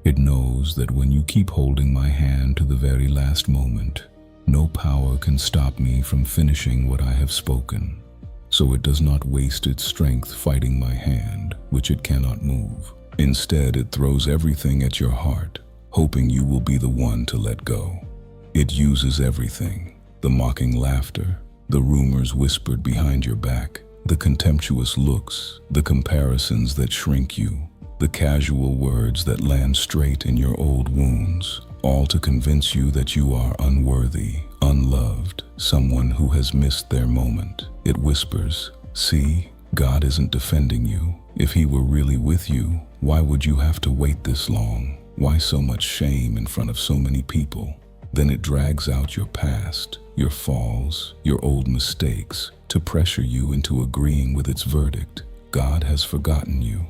A: It knows that when you keep holding my hand to the very last moment, no power can stop me from finishing what I have spoken. So it does not waste its strength fighting my hand, which it cannot move. Instead, it throws everything at your heart, hoping you will be the one to let go. It uses everything: the mocking laughter, the rumors whispered behind your back, the contemptuous looks, the comparisons that shrink you, the casual words that land straight in your old wounds, all to convince you that you are unworthy, unloved, someone who has missed their moment. It whispers, "See, God isn't defending you. If He were really with you, why would you have to wait this long? Why so much shame in front of so many people?" Then it drags out your past, your falls, your old mistakes, to pressure you into agreeing with its verdict. God has forgotten you.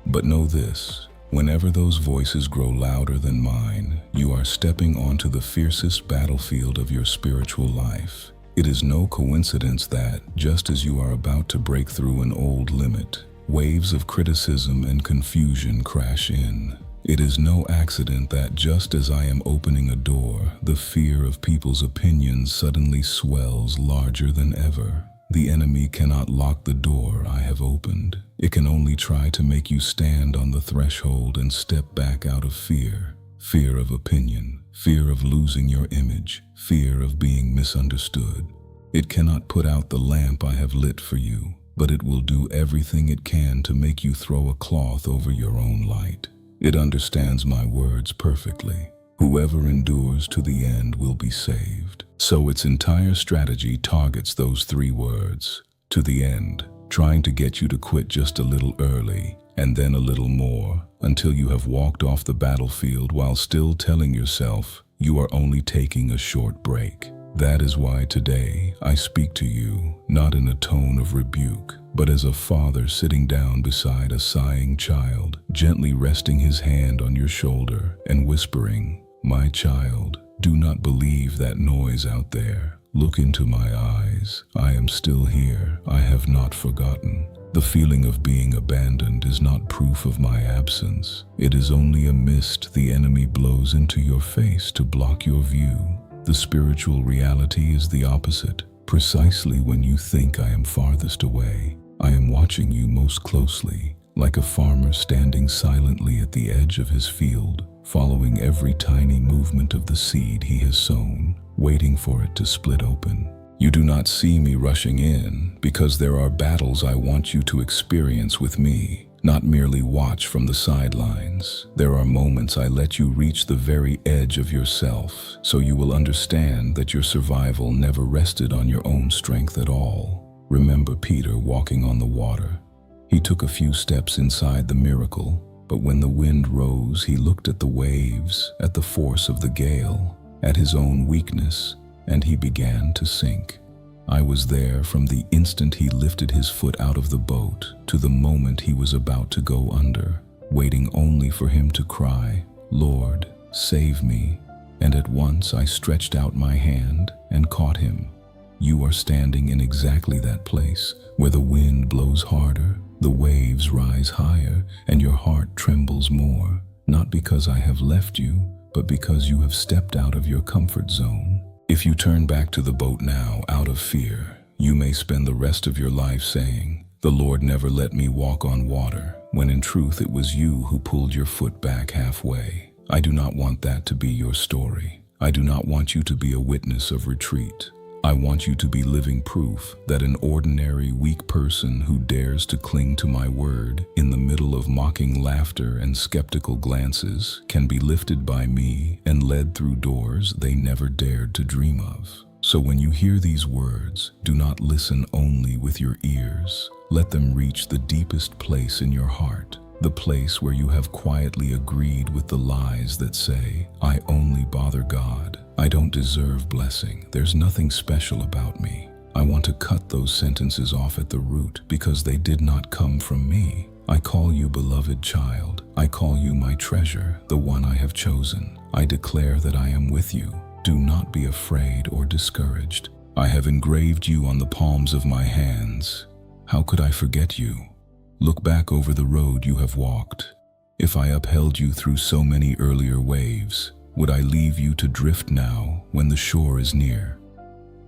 A: But know this: whenever those voices grow louder than mine, you are stepping onto the fiercest battlefield of your spiritual life. It is no coincidence that, just as you are about to break through an old limit, waves of criticism and confusion crash in. It is no accident that just as I am opening a door, the fear of people's opinions suddenly swells larger than ever. The enemy cannot lock the door I have opened. It can only try to make you stand on the threshold and step back out of fear. Fear of opinion, fear of losing your image, fear of being misunderstood. It cannot put out the lamp I have lit for you, but it will do everything it can to make you throw a cloth over your own light. It understands my words perfectly. Whoever endures to the end will be saved. So its entire strategy targets those three words: to the end, trying to get you to quit just a little early, and then a little more, until you have walked off the battlefield while still telling yourself you are only taking a short break. That is why today I speak to you, not in a tone of rebuke, but as a father sitting down beside a sighing child, gently resting his hand on your shoulder and whispering, "My child, do not believe that noise out there. Look into my eyes. I am still here. I have not forgotten." The feeling of being abandoned is not proof of my absence. It is only a mist the enemy blows into your face to block your view. The spiritual reality is the opposite. Precisely when you think I am farthest away, I am watching you most closely, like a farmer standing silently at the edge of his field, following every tiny movement of the seed he has sown, waiting for it to split open. You do not see me rushing in because there are battles I want you to experience with me, not merely watch from the sidelines. There are moments I let you reach the very edge of yourself, so you will understand that your survival never rested on your own strength at all. Remember Peter walking on the water. He took a few steps inside the miracle, but when the wind rose, he looked at the waves, at the force of the gale, at his own weakness, and he began to sink. I was there from the instant he lifted his foot out of the boat to the moment he was about to go under, waiting only for him to cry, "Lord, save me." And at once I stretched out my hand and caught him. You are standing in exactly that place, where the wind blows harder, the waves rise higher, and your heart trembles more, not because I have left you, but because you have stepped out of your comfort zone. If you turn back to the boat now out of fear, you may spend the rest of your life saying, "The Lord never let me walk on water," when in truth it was you who pulled your foot back halfway. I do not want that to be your story. I do not want you to be a witness of retreat. I want you to be living proof that an ordinary, weak person who dares to cling to my word in the middle of mocking laughter and skeptical glances can be lifted by me and led through doors they never dared to dream of. So when you hear these words, do not listen only with your ears. Let them reach the deepest place in your heart, the place where you have quietly agreed with the lies that say, "I only bother God. I don't deserve blessing. There's nothing special about me." I want to cut those sentences off at the root because they did not come from me. I call you beloved child. I call you my treasure, the one I have chosen. I declare that I am with you. Do not be afraid or discouraged. I have engraved you on the palms of my hands. How could I forget you? Look back over the road you have walked. If I upheld you through so many earlier waves, would I leave you to drift now when the shore is near?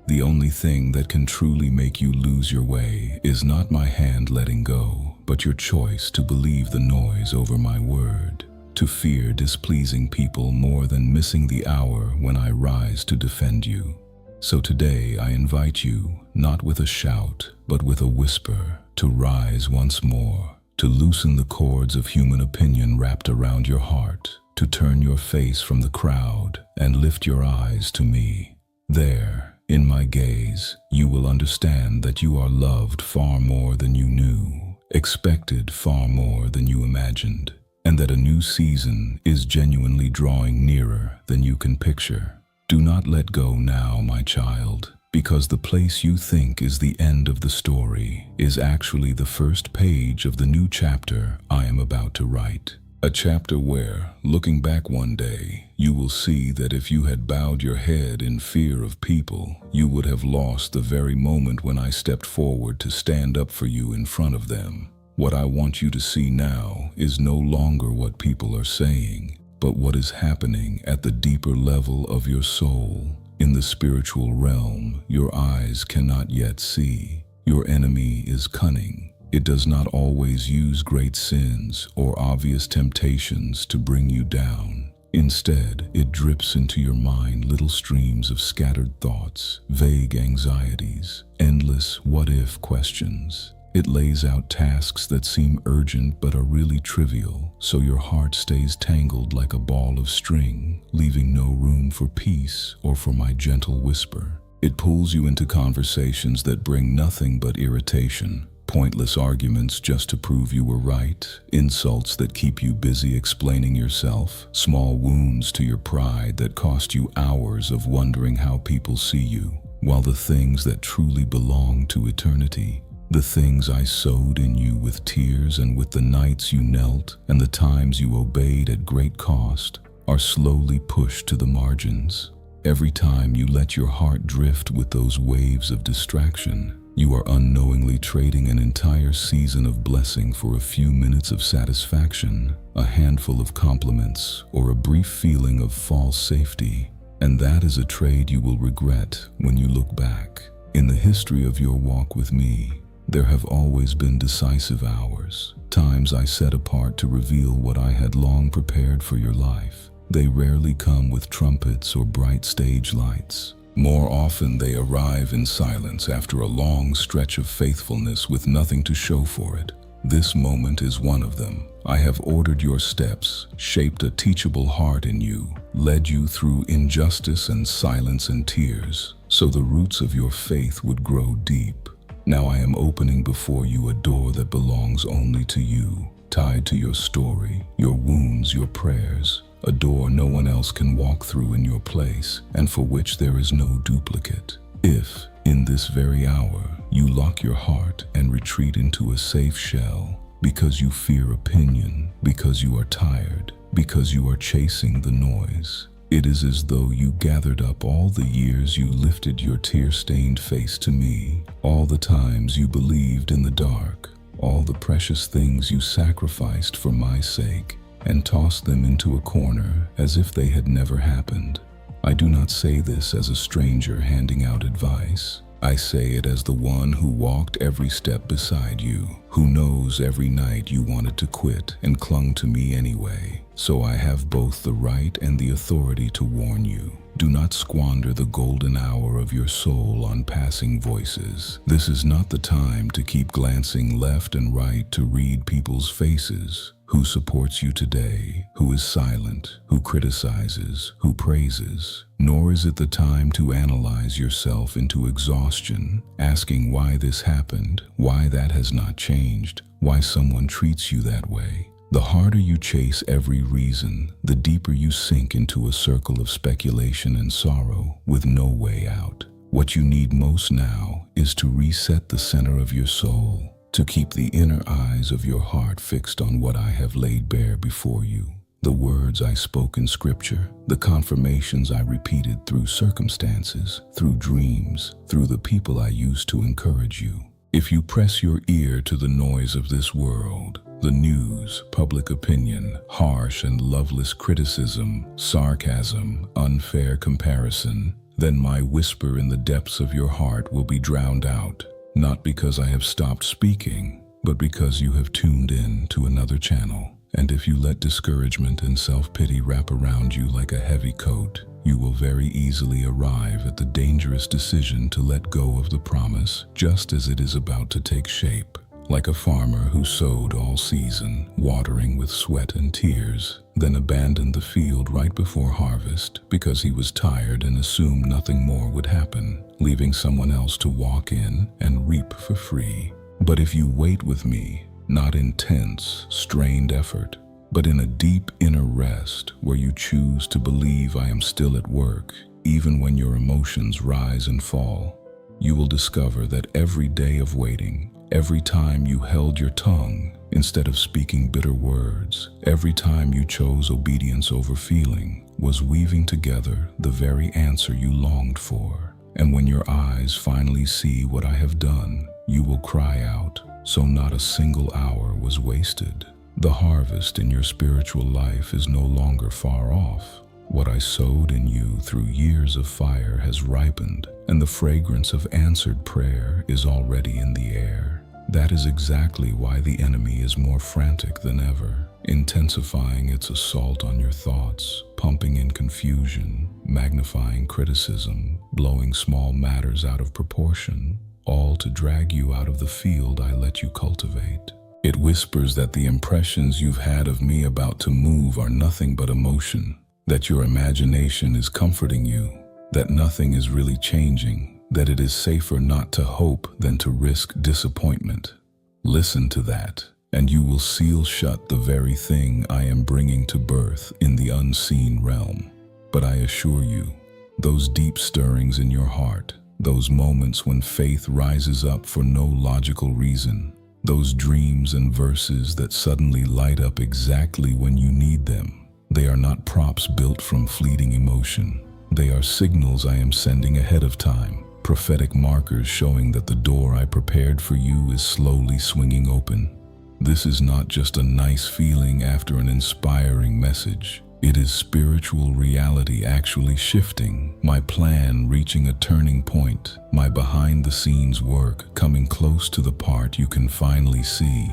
A: The only thing that can truly make you lose your way is not my hand letting go, but your choice to believe the noise over my word, to fear displeasing people more than missing the hour when I rise to defend you. So today I invite you, not with a shout, but with a whisper, to rise once more, to loosen the cords of human opinion wrapped around your heart, to turn your face from the crowd and lift your eyes to me. There, in my gaze, you will understand that you are loved far more than you knew, expected far more than you imagined, and that a new season is genuinely drawing nearer than you can picture. Do not let go now, my child, because the place you think is the end of the story is actually the first page of the new chapter I am about to write. A chapter where, looking back one day, you will see that if you had bowed your head in fear of people, you would have lost the very moment when I stepped forward to stand up for you in front of them. What I want you to see now is no longer what people are saying, but what is happening at the deeper level of your soul. In the spiritual realm, your eyes cannot yet see. Your enemy is cunning. It does not always use great sins or obvious temptations to bring you down. Instead, it drips into your mind little streams of scattered thoughts, vague anxieties, endless what-if questions. It lays out tasks that seem urgent but are really trivial, so your heart stays tangled like a ball of string, leaving no room for peace or for my gentle whisper. It pulls you into conversations that bring nothing but irritation, pointless arguments just to prove you were right, insults that keep you busy explaining yourself, small wounds to your pride that cost you hours of wondering how people see you, while the things that truly belong to eternity, the things I sowed in you with tears and with the nights you knelt and the times you obeyed at great cost, are slowly pushed to the margins. Every time you let your heart drift with those waves of distraction, you are unknowingly trading an entire season of blessing for a few minutes of satisfaction, a handful of compliments, or a brief feeling of false safety. And that is a trade you will regret when you look back. In the history of your walk with me, there have always been decisive hours, times I set apart to reveal what I had long prepared for your life. They rarely come with trumpets or bright stage lights. More often they arrive in silence after a long stretch of faithfulness with nothing to show for it. This moment is one of them. I have ordered your steps, shaped a teachable heart in you, led you through injustice and silence and tears, so the roots of your faith would grow deep. Now I am opening before you a door that belongs only to you, tied to your story, your wounds, your prayers, a door no one else can walk through in your place, and for which there is no duplicate. If, in this very hour, you lock your heart and retreat into a safe shell, because you fear opinion, because you are tired, because you are chasing the noise, it is as though you gathered up all the years you lifted your tear-stained face to me, all the times you believed in the dark, all the precious things you sacrificed for my sake, and tossed them into a corner as if they had never happened. I do not say this as a stranger handing out advice. I say it as the one who walked every step beside you, who knows every night you wanted to quit and clung to me anyway. So I have both the right and the authority to warn you. Do not squander the golden hour of your soul on passing voices. This is not the time to keep glancing left and right to read people's faces. Who supports you today, who is silent, who criticizes, who praises. Nor is it the time to analyze yourself into exhaustion, asking why this happened, why that has not changed, why someone treats you that way. The harder you chase every reason, the deeper you sink into a circle of speculation and sorrow with no way out. What you need most now is to reset the center of your soul, to keep the inner eyes of your heart fixed on what I have laid bare before you. The words I spoke in scripture, the confirmations I repeated through circumstances, through dreams, through the people I used to encourage you. If you press your ear to the noise of this world, the news, public opinion, harsh and loveless criticism, sarcasm, unfair comparison, then my whisper in the depths of your heart will be drowned out, not because I have stopped speaking, but because you have tuned in to another channel. And if you let discouragement and self-pity wrap around you like a heavy coat, you will very easily arrive at the dangerous decision to let go of the promise just as it is about to take shape. Like a farmer who sowed all season, watering with sweat and tears, then abandoned the field right before harvest because he was tired and assumed nothing more would happen, leaving someone else to walk in and reap for free. But if you wait with me, not in tense, strained effort, but in a deep inner rest where you choose to believe I am still at work, even when your emotions rise and fall, you will discover that every day of waiting, every time you held your tongue instead of speaking bitter words, every time you chose obedience over feeling, was weaving together the very answer you longed for. And when your eyes finally see what I have done, you will cry out, so not a single hour was wasted. The harvest in your spiritual life is no longer far off. What I sowed in you through years of fire has ripened, and the fragrance of answered prayer is already in the air. That is exactly why the enemy is more frantic than ever, intensifying its assault on your thoughts, pumping in confusion, magnifying criticism, blowing small matters out of proportion, all to drag you out of the field I let you cultivate. It whispers that the impressions you've had of me about to move are nothing but emotion, that your imagination is comforting you, that nothing is really changing, that it is safer not to hope than to risk disappointment. Listen to that, and you will seal shut the very thing I am bringing to birth in the unseen realm. But I assure you, those deep stirrings in your heart, those moments when faith rises up for no logical reason, those dreams and verses that suddenly light up exactly when you need them, they are not props built from fleeting emotion. They are signals I am sending ahead of time, prophetic markers showing that the door I prepared for you is slowly swinging open. This is not just a nice feeling after an inspiring message. It is spiritual reality actually shifting, my plan reaching a turning point, my behind-the-scenes work coming close to the part you can finally see.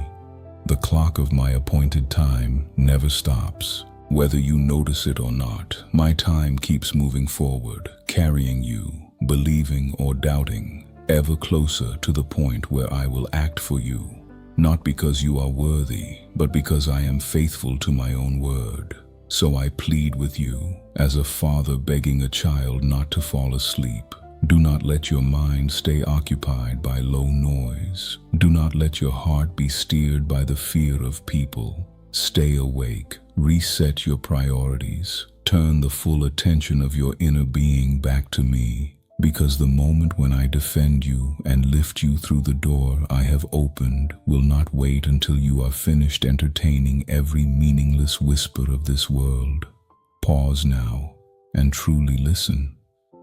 A: The clock of my appointed time never stops. Whether you notice it or not, my time keeps moving forward, carrying you, believing or doubting, ever closer to the point where I will act for you. Not because you are worthy, but because I am faithful to my own word. So I plead with you, as a father begging a child not to fall asleep. Do not let your mind stay occupied by low noise. Do not let your heart be steered by the fear of people. Stay awake, reset your priorities, turn the full attention of your inner being back to me, because the moment when I defend you and lift you through the door I have opened will not wait until you are finished entertaining every meaningless whisper of this world. Pause now and truly listen.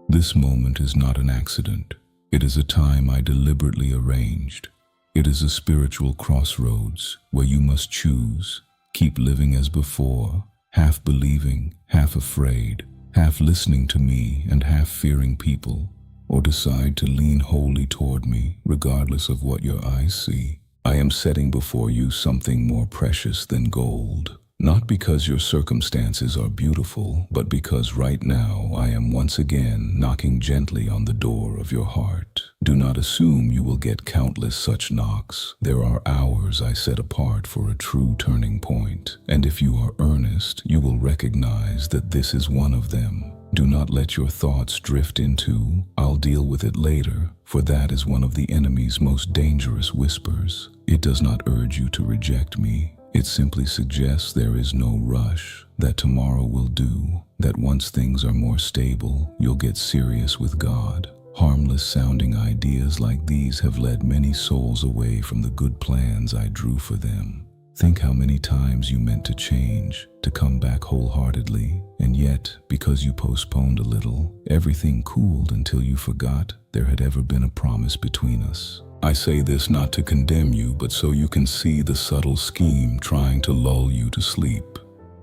A: This moment is not an accident. It is a time I deliberately arranged. It is a spiritual crossroads where you must choose, keep living as before, half believing, half afraid, half listening to me and half fearing people, or decide to lean wholly toward me regardless of what your eyes see. I am setting before you something more precious than gold, not because your circumstances are beautiful, but because right now I am once again knocking gently on the door of your heart. Do not assume you will get countless such knocks. There are hours I set apart for a true turning point, and if you are earnest, you will recognize that this is one of them. Do not let your thoughts drift into, "I'll deal with it later," for that is one of the enemy's most dangerous whispers. It does not urge you to reject me. It simply suggests there is no rush, that tomorrow will do, that once things are more stable, you'll get serious with God. Harmless sounding ideas like these have led many souls away from the good plans I drew for them. Think how many times you meant to change, to come back wholeheartedly, and yet, because you postponed a little, everything cooled until you forgot there had ever been a promise between us. I say this not to condemn you, but so you can see the subtle scheme trying to lull you to sleep.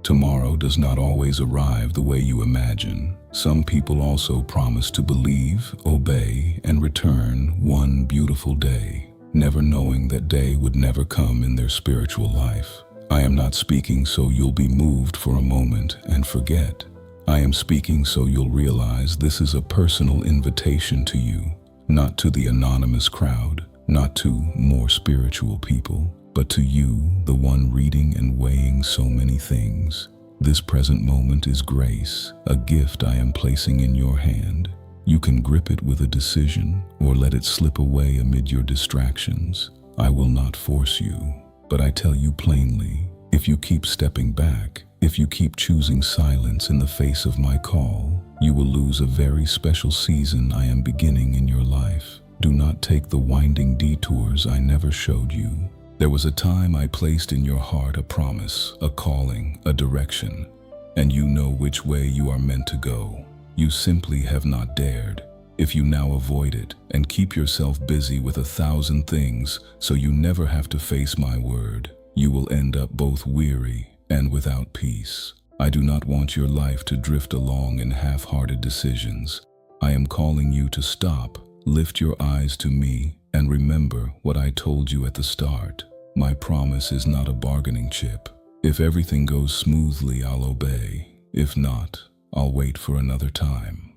A: Tomorrow does not always arrive the way you imagine. Some people also promise to believe, obey, and return one beautiful day, never knowing that day would never come in their spiritual life. I am not speaking so you'll be moved for a moment and forget. I am speaking so you'll realize this is a personal invitation to you, not to the anonymous crowd, not to more spiritual people, but to you, the one reading and weighing so many things. This present moment is grace, a gift I am placing in your hand. You can grip it with a decision or let it slip away amid your distractions. I will not force you, but I tell you plainly, if you keep stepping back, if you keep choosing silence in the face of my call, you will lose a very special season I am beginning in your life. Do not take the winding detours I never showed you. There was a time I placed in your heart a promise, a calling, a direction, and you know which way you are meant to go. You simply have not dared. If you now avoid it and keep yourself busy with 1,000 things so you never have to face my word, you will end up both weary and without peace. I do not want your life to drift along in half-hearted decisions. I am calling you to stop, lift your eyes to me, and remember what I told you at the start. My promise is not a bargaining chip. If everything goes smoothly, I'll obey. If not, I'll wait for another time.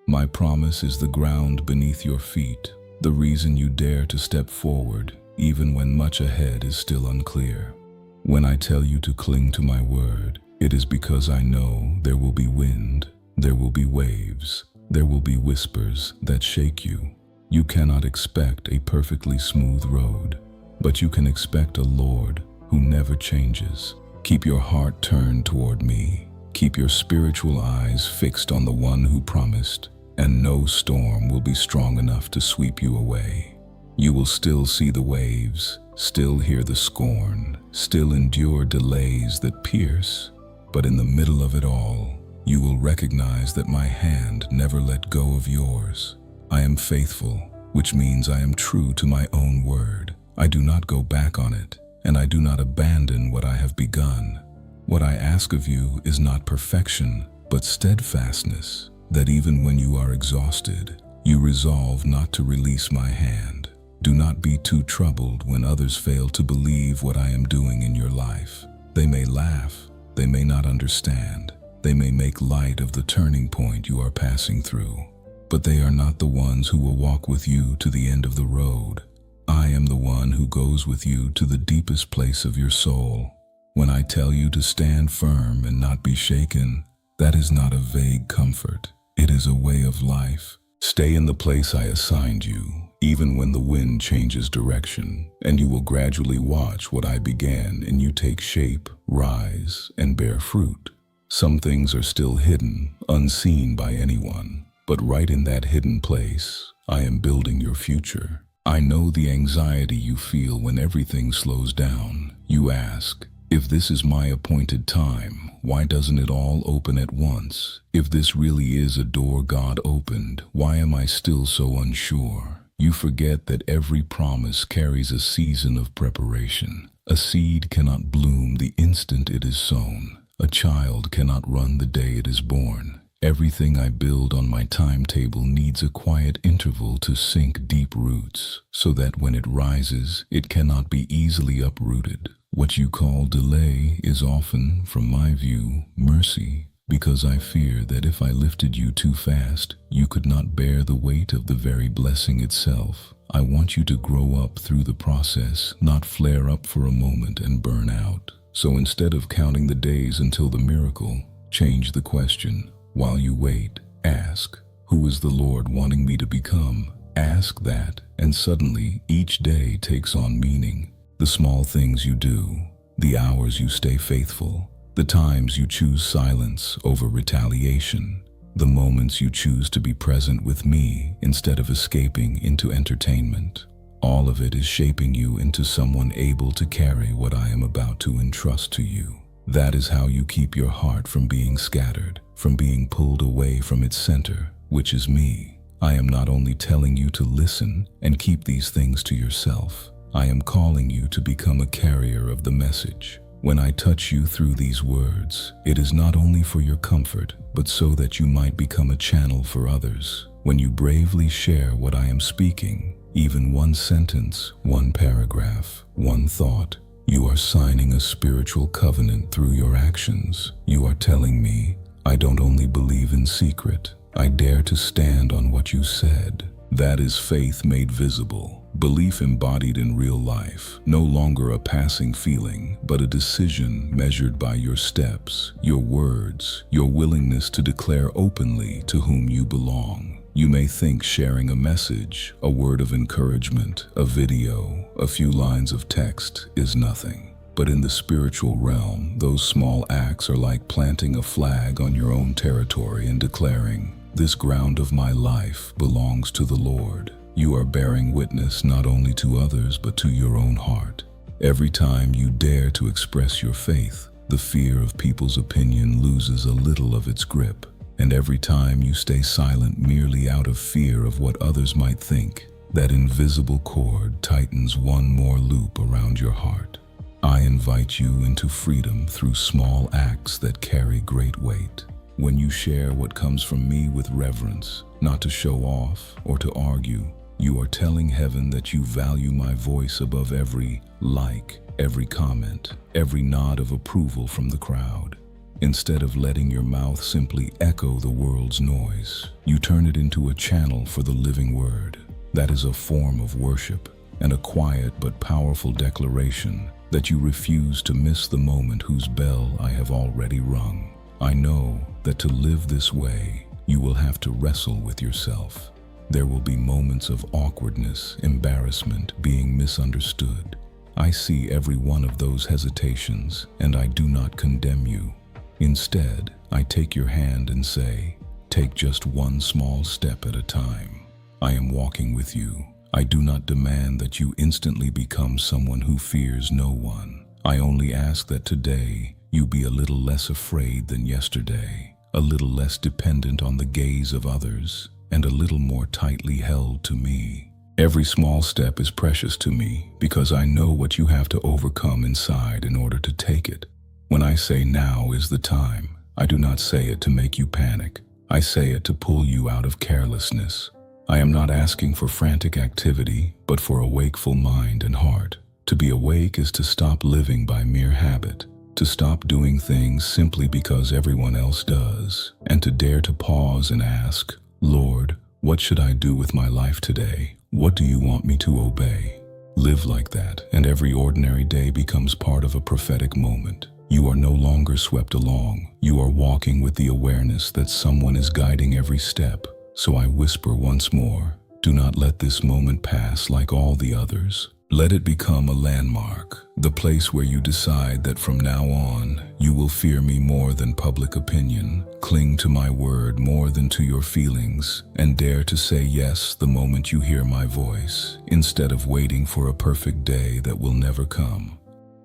A: My promise is the ground beneath your feet, the reason you dare to step forward, even when much ahead is still unclear. When I tell you to cling to my word, it is because I know there will be wind, there will be waves, there will be whispers that shake you. You cannot expect a perfectly smooth road, but you can expect a Lord who never changes. Keep your heart turned toward me. Keep your spiritual eyes fixed on the one who promised, and no storm will be strong enough to sweep you away. You will still see the waves, still hear the scorn, still endure delays that pierce, but in the middle of it all, you will recognize that my hand never let go of yours. I am faithful, which means I am true to my own word. I do not go back on it, and I do not abandon what I have begun. What I ask of you is not perfection, but steadfastness, that even when you are exhausted, you resolve not to release my hand. Do not be too troubled when others fail to believe what I am doing in your life. They may laugh, they may not understand, they may make light of the turning point you are passing through. But they are not the ones who will walk with you to the end of the road. I am the one who goes with you to the deepest place of your soul. When I tell you to stand firm and not be shaken, that is not a vague comfort. It is a way of life. Stay in the place I assigned you, even when the wind changes direction, and you will gradually watch what I began in you take shape, rise, and bear fruit. Some things are still hidden, unseen by anyone. But right in that hidden place, I am building your future. I know the anxiety you feel when everything slows down. You ask, if this is my appointed time, why doesn't it all open at once? If this really is a door God opened, why am I still so unsure? You forget that every promise carries a season of preparation. A seed cannot bloom the instant it is sown. A child cannot run the day it is born. Everything I build on my timetable needs a quiet interval to sink deep roots, so that when it rises, it cannot be easily uprooted. What you call delay is often, from my view, mercy, because I fear that if I lifted you too fast, you could not bear the weight of the very blessing itself. I want you to grow up through the process, not flare up for a moment and burn out. So instead of counting the days until the miracle, change the question. While you wait, ask, who is the Lord wanting me to become? Ask that, and suddenly each day takes on meaning. The small things you do, the hours you stay faithful, the times you choose silence over retaliation, the moments you choose to be present with me instead of escaping into entertainment. All of it is shaping you into someone able to carry what I am about to entrust to you. That is how you keep your heart from being scattered, from being pulled away from its center, which is me. I am not only telling you to listen and keep these things to yourself, I am calling you to become a carrier of the message. When I touch you through these words, it is not only for your comfort, but so that you might become a channel for others. When you bravely share what I am speaking, even one sentence, one paragraph, one thought, you are signing a spiritual covenant through your actions. You are telling me, I don't only believe in secret, I dare to stand on what you said. That is faith made visible. Belief embodied in real life, no longer a passing feeling, but a decision measured by your steps, your words, your willingness to declare openly to whom you belong. You may think sharing a message, a word of encouragement, a video, a few lines of text is nothing. But in the spiritual realm, those small acts are like planting a flag on your own territory and declaring, "This ground of my life belongs to the Lord." You are bearing witness not only to others but to your own heart. Every time you dare to express your faith, the fear of people's opinion loses a little of its grip. And every time you stay silent merely out of fear of what others might think, that invisible cord tightens one more loop around your heart. I invite you into freedom through small acts that carry great weight. When you share what comes from me with reverence, not to show off or to argue, you are telling heaven that you value my voice above every like, every comment, every nod of approval from the crowd. Instead of letting your mouth simply echo the world's noise, you turn it into a channel for the living word. That is a form of worship and a quiet but powerful declaration that you refuse to miss the moment whose bell I have already rung. I know that to live this way, you will have to wrestle with yourself. There will be moments of awkwardness, embarrassment, being misunderstood. I see every one of those hesitations, and I do not condemn you. Instead, I take your hand and say, take just one small step at a time. I am walking with you. I do not demand that you instantly become someone who fears no one. I only ask that today you be a little less afraid than yesterday, a little less dependent on the gaze of others, and a little more tightly held to me. Every small step is precious to me because I know what you have to overcome inside in order to take it. When I say now is the time, I do not say it to make you panic. I say it to pull you out of carelessness. I am not asking for frantic activity, but for a wakeful mind and heart. To be awake is to stop living by mere habit, to stop doing things simply because everyone else does, and to dare to pause and ask, Lord, what should I do with my life today? What do you want me to obey? Live like that, and every ordinary day becomes part of a prophetic moment. You are no longer swept along. You are walking with the awareness that someone is guiding every step. So I whisper once more, do not let this moment pass like all the others. Let it become a landmark, the place where you decide that from now on, you will fear me more than public opinion, cling to my word more than to your feelings, and dare to say yes the moment you hear my voice, instead of waiting for a perfect day that will never come.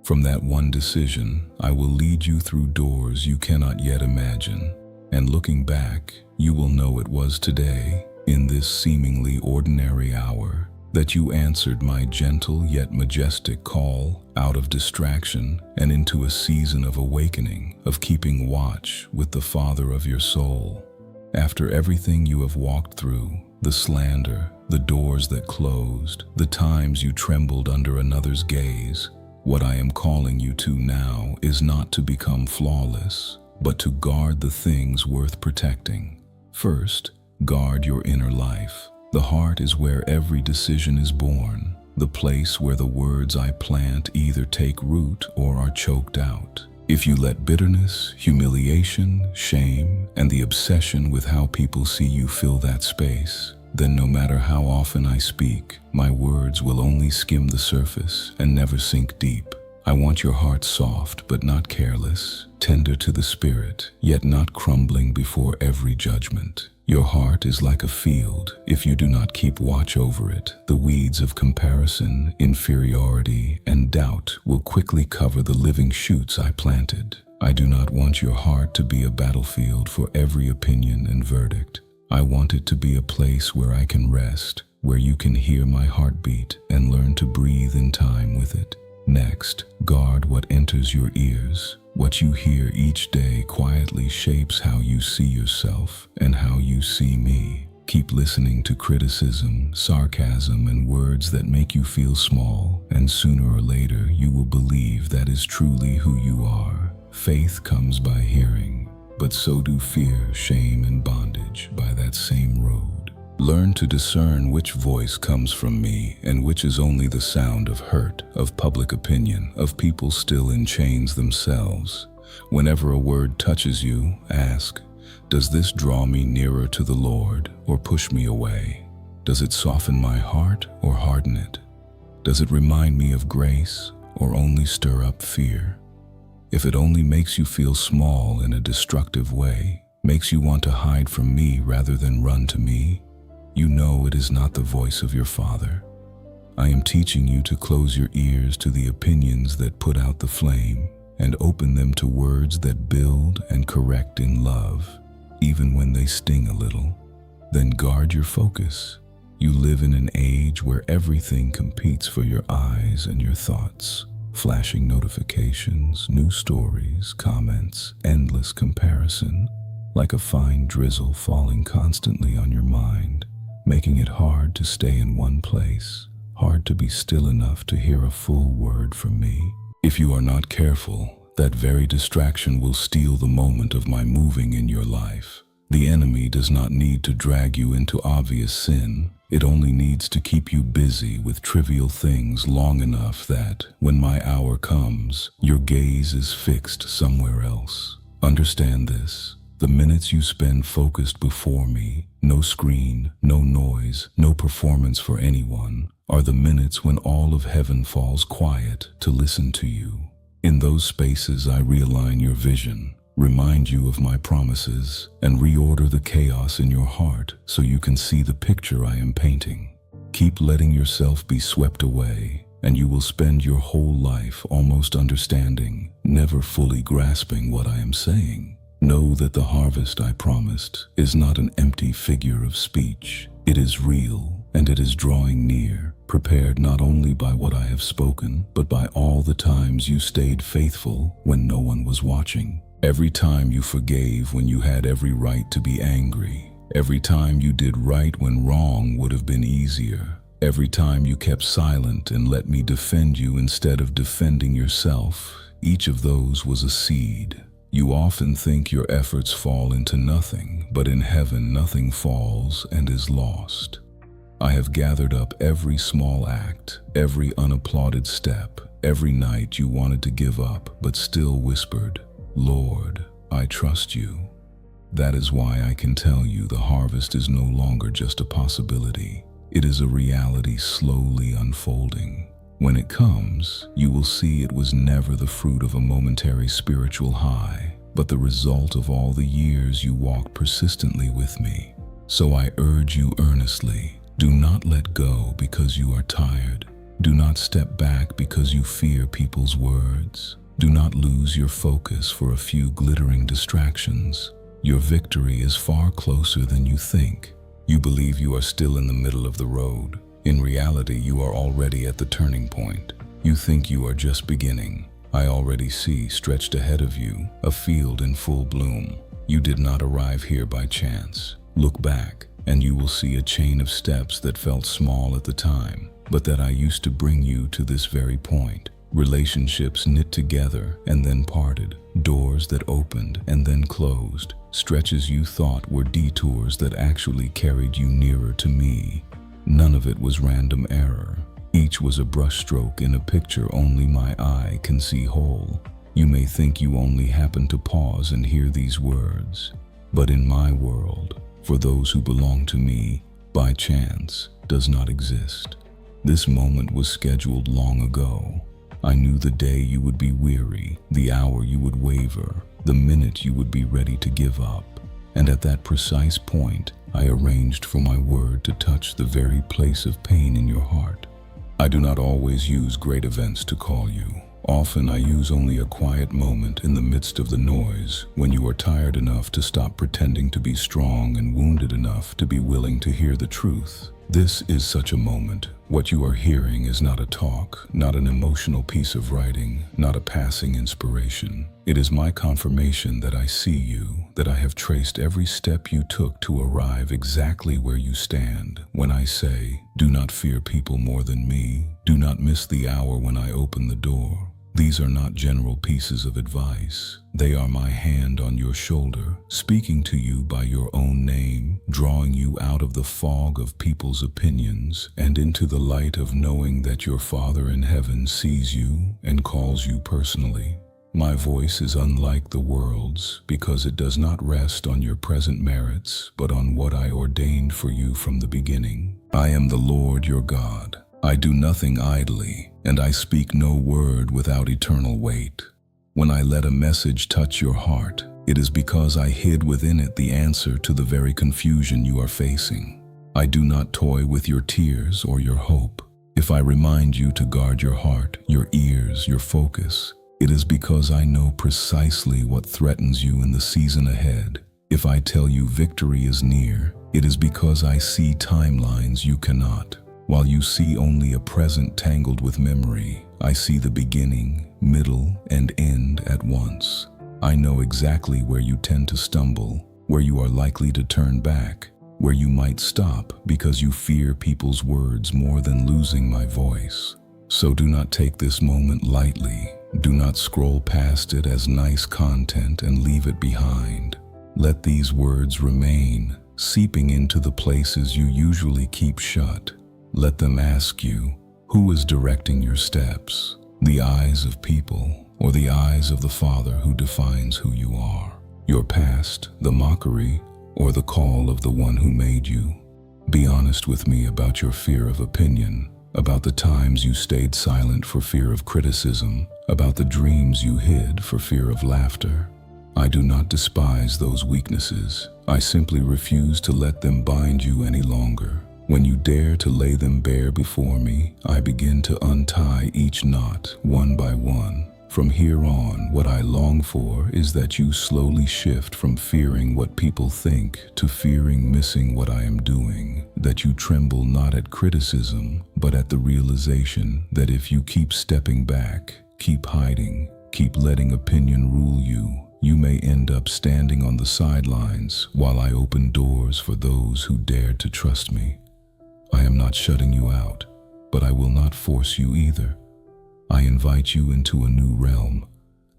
A: From that one decision, I will lead you through doors you cannot yet imagine, and looking back, you will know it was today, in this seemingly ordinary hour, that you answered my gentle yet majestic call out of distraction and into a season of awakening, of keeping watch with the Father of your soul. After everything you have walked through, the slander, the doors that closed, the times you trembled under another's gaze, what I am calling you to now is not to become flawless, but to guard the things worth protecting. First, guard your inner life. The heart is where every decision is born, the place where the words I plant either take root or are choked out. If you let bitterness, humiliation, shame, and the obsession with how people see you fill that space, then no matter how often I speak, my words will only skim the surface and never sink deep. I want your heart soft but not careless, tender to the spirit, yet not crumbling before every judgment. Your heart is like a field. If you do not keep watch over it, the weeds of comparison, inferiority, and doubt will quickly cover the living shoots I planted. I do not want your heart to be a battlefield for every opinion and verdict. I want it to be a place where I can rest, where you can hear my heartbeat and learn to breathe in time with it. Next, guard what enters your ears. What you hear each day quietly shapes how you see yourself and how you see me. Keep listening to criticism, sarcasm, and words that make you feel small, and sooner or later you will believe that is truly who you are. Faith comes by hearing, but so do fear, shame, and bondage by that same road. Learn to discern which voice comes from me and which is only the sound of hurt, of public opinion, of people still in chains themselves. Whenever a word touches you, ask, does this draw me nearer to the Lord or push me away? Does it soften my heart or harden it? Does it remind me of grace or only stir up fear? If it only makes you feel small in a destructive way, makes you want to hide from me rather than run to me, you know it is not the voice of your Father. I am teaching you to close your ears to the opinions that put out the flame and open them to words that build and correct in love, even when they sting a little. Then guard your focus. You live in an age where everything competes for your eyes and your thoughts. Flashing notifications, new stories, comments, endless comparison, like a fine drizzle falling constantly on your mind, making it hard to stay in one place, hard to be still enough to hear a full word from me. If you are not careful, that very distraction will steal the moment of my moving in your life. The enemy does not need to drag you into obvious sin. It only needs to keep you busy with trivial things long enough that, when my hour comes, your gaze is fixed somewhere else. Understand this. The minutes you spend focused before me, no screen, no noise, no performance for anyone, are the minutes when all of heaven falls quiet to listen to you. In those spaces I realign your vision, remind you of my promises, and reorder the chaos in your heart so you can see the picture I am painting. Keep letting yourself be swept away, and you will spend your whole life almost understanding, never fully grasping what I am saying. Know that the harvest I promised is not an empty figure of speech. It is real, and it is drawing near, prepared not only by what I have spoken, but by all the times you stayed faithful when no one was watching. Every time you forgave when you had every right to be angry. Every time you did right when wrong would have been easier. Every time you kept silent and let me defend you instead of defending yourself. Each of those was a seed. You often think your efforts fall into nothing, but in heaven nothing falls and is lost. I have gathered up every small act, every unapplauded step, every night you wanted to give up but still whispered, Lord, I trust you. That is why I can tell you the harvest is no longer just a possibility. It is a reality slowly unfolding. When it comes, you will see it was never the fruit of a momentary spiritual high, but the result of all the years you walked persistently with me. So I urge you earnestly, do not let go because you are tired. Do not step back because you fear people's words. Do not lose your focus for a few glittering distractions. Your victory is far closer than you think. You believe you are still in the middle of the road. In reality, you are already at the turning point. You think you are just beginning. I already see, stretched ahead of you, a field in full bloom. You did not arrive here by chance. Look back, and you will see a chain of steps that felt small at the time, but that I used to bring you to this very point. Relationships knit together and then parted. Doors that opened and then closed. Stretches you thought were detours that actually carried you nearer to me. None of it was random error. Each was a brushstroke in a picture only my eye can see whole. You may think you only happen to pause and hear these words, but in my world, for those who belong to me, by chance does not exist. This moment was scheduled long ago. I knew the day you would be weary, the hour you would waver, the minute you would be ready to give up. And at that precise point, I arranged for my word to touch the very place of pain in your heart. I do not always use great events to call you. Often I use only a quiet moment in the midst of the noise, when you are tired enough to stop pretending to be strong and wounded enough to be willing to hear the truth. This is such a moment. What you are hearing is not a talk, not an emotional piece of writing, not a passing inspiration. It is my confirmation that I see you, that I have traced every step you took to arrive exactly where you stand. When I say, do not fear people more than me, do not miss the hour when I open the door. These are not general pieces of advice. They are my hand on your shoulder, speaking to you by your own name, drawing you out of the fog of people's opinions and into the light of knowing that your Father in heaven sees you and calls you personally. My voice is unlike the world's because it does not rest on your present merits, but on what I ordained for you from the beginning. I am the Lord your God. I do nothing idly, and I speak no word without eternal weight. When I let a message touch your heart, it is because I hid within it the answer to the very confusion you are facing. I do not toy with your tears or your hope. If I remind you to guard your heart, your ears, your focus, it is because I know precisely what threatens you in the season ahead. If I tell you victory is near, it is because I see timelines you cannot. While you see only a present tangled with memory, I see the beginning, middle, and end at once. I know exactly where you tend to stumble, where you are likely to turn back, where you might stop because you fear people's words more than losing my voice. So do not take this moment lightly. Do not scroll past it as nice content and leave it behind. Let these words remain, seeping into the places you usually keep shut. Let them ask you, who is directing your steps? The eyes of people, or the eyes of the Father who defines who you are? Your past, the mockery, or the call of the one who made you? Be honest with me about your fear of opinion, about the times you stayed silent for fear of criticism, about the dreams you hid for fear of laughter. I do not despise those weaknesses. I simply refuse to let them bind you any longer. When you dare to lay them bare before me, I begin to untie each knot, one by one. From here on, what I long for is that you slowly shift from fearing what people think to fearing missing what I am doing, that you tremble not at criticism, but at the realization that if you keep stepping back, keep hiding, keep letting opinion rule you, you may end up standing on the sidelines while I open doors for those who dare to trust me. I am not shutting you out, but I will not force you either. I invite you into a new realm,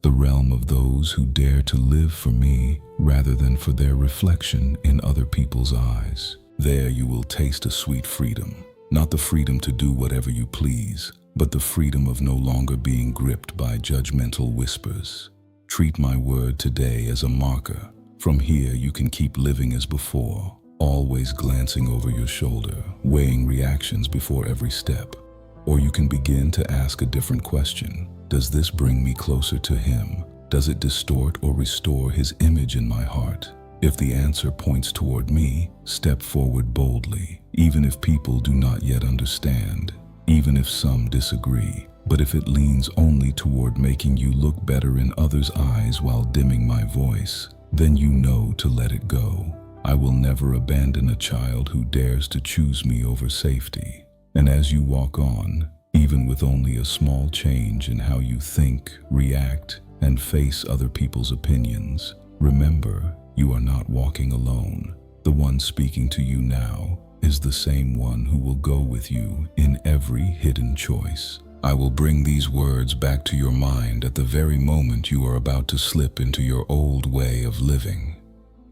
A: the realm of those who dare to live for me rather than for their reflection in other people's eyes. There you will taste a sweet freedom, not the freedom to do whatever you please, but the freedom of no longer being gripped by judgmental whispers. Treat my word today as a marker. From here you can keep living as before, always glancing over your shoulder, weighing reactions before every step. Or you can begin to ask a different question. Does this bring me closer to Him? Does it distort or restore His image in my heart? If the answer points toward me, step forward boldly, even if people do not yet understand, even if some disagree. But if it leans only toward making you look better in others' eyes while dimming my voice, then you know to let it go. I will never abandon a child who dares to choose me over safety. And as you walk on, even with only a small change in how you think, react, and face other people's opinions, remember, you are not walking alone. The one speaking to you now is the same one who will go with you in every hidden choice. I will bring these words back to your mind at the very moment you are about to slip into your old way of living.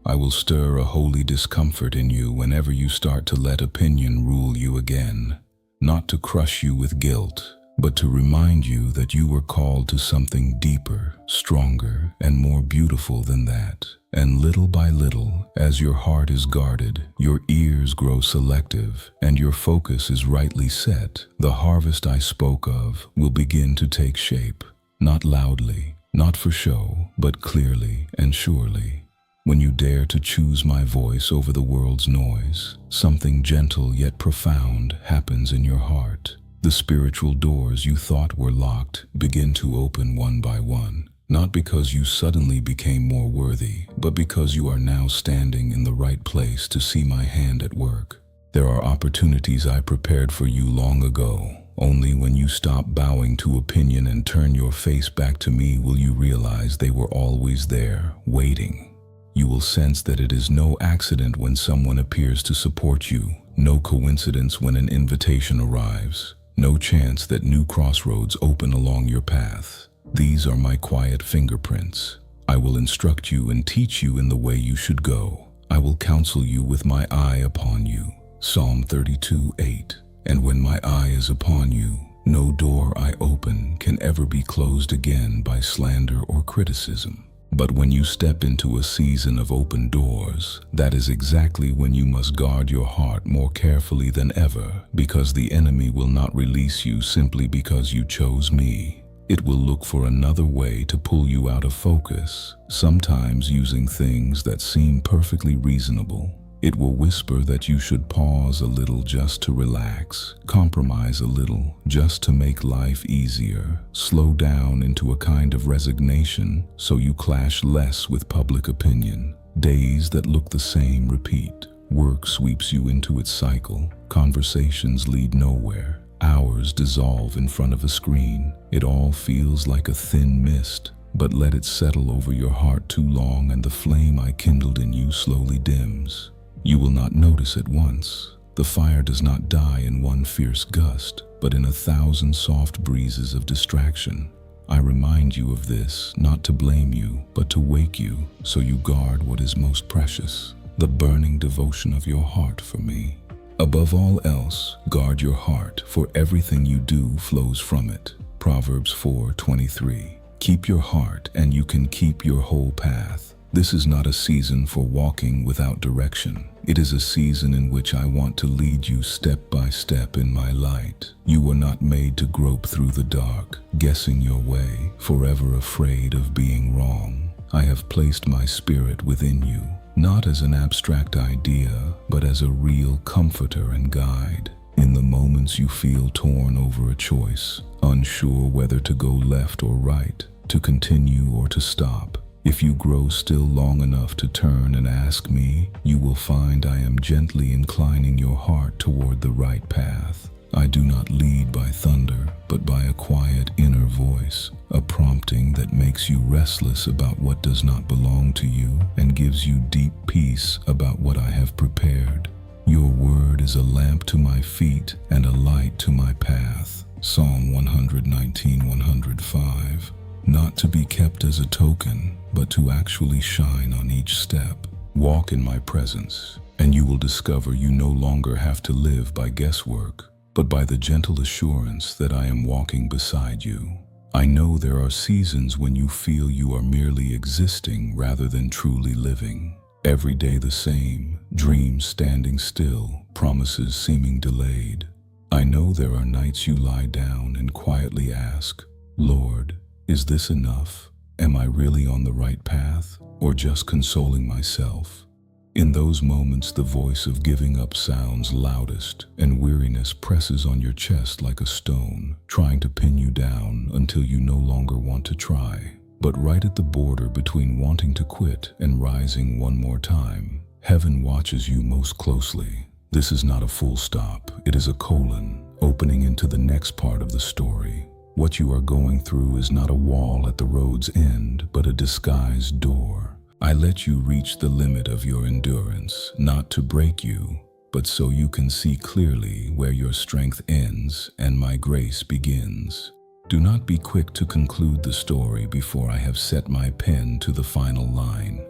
A: I will stir a holy discomfort in you whenever you start to let opinion rule you again, not to crush you with guilt, but to remind you that you were called to something deeper, stronger, and more beautiful than that. And little by little, as your heart is guarded, your ears grow selective, and your focus is rightly set, the harvest I spoke of will begin to take shape, not loudly, not for show, but clearly and surely. When you dare to choose my voice over the world's noise, something gentle yet profound happens in your heart. The spiritual doors you thought were locked begin to open one by one, not because you suddenly became more worthy, but because you are now standing in the right place to see my hand at work. There are opportunities I prepared for you long ago. Only when you stop bowing to opinion and turn your face back to me will you realize they were always there, waiting. You will sense that it is no accident when someone appears to support you, no coincidence when an invitation arrives, no chance that new crossroads open along your path. These are my quiet fingerprints. I will instruct you and teach you in the way you should go. I will counsel you with my eye upon you. Psalm 32:8. And when my eye is upon you, no door I open can ever be closed again by slander or criticism. But when you step into a season of open doors, that is exactly when you must guard your heart more carefully than ever, because the enemy will not release you simply because you chose me. It will look for another way to pull you out of focus, sometimes using things that seem perfectly reasonable. It will whisper that you should pause a little just to relax, compromise a little just to make life easier, slow down into a kind of resignation so you clash less with public opinion. Days that look the same repeat. Work sweeps you into its cycle. Conversations lead nowhere. Hours dissolve in front of a screen. It all feels like a thin mist. But let it settle over your heart too long and the flame I kindled in you slowly dims. You will not notice at once. The fire does not die in one fierce gust, but in 1,000 soft breezes of distraction. I remind you of this, not to blame you, but to wake you, so you guard what is most precious, the burning devotion of your heart for me. Above all else, guard your heart, for everything you do flows from it. Proverbs 4:23. Keep your heart, and you can keep your whole path. This is not a season for walking without direction. It is a season in which I want to lead you step by step in my light. You were not made to grope through the dark, guessing your way, forever afraid of being wrong. I have placed my spirit within you, not as an abstract idea, but as a real comforter and guide. In the moments you feel torn over a choice, unsure whether to go left or right, to continue or to stop, if you grow still long enough to turn and ask me, you will find I am gently inclining your heart toward the right path. I do not lead by thunder, but by a quiet inner voice, a prompting that makes you restless about what does not belong to you and gives you deep peace about what I have prepared. Your word is a lamp to my feet and a light to my path. Psalm 119:105. Not to be kept as a token, but to actually shine on each step. Walk in my presence, and you will discover you no longer have to live by guesswork, but by the gentle assurance that I am walking beside you. I know there are seasons when you feel you are merely existing rather than truly living. Every day the same, dreams standing still, promises seeming delayed. I know there are nights you lie down and quietly ask, Lord, is this enough? Am I really on the right path, or just consoling myself? In those moments, the voice of giving up sounds loudest, and weariness presses on your chest like a stone, trying to pin you down until you no longer want to try. But right at the border between wanting to quit and rising one more time, heaven watches you most closely. This is not a full stop, it is a colon, opening into the next part of the story. What you are going through is not a wall at the road's end, but a disguised door. I let you reach the limit of your endurance, not to break you, but so you can see clearly where your strength ends and my grace begins. Do not be quick to conclude the story before I have set my pen to the final line.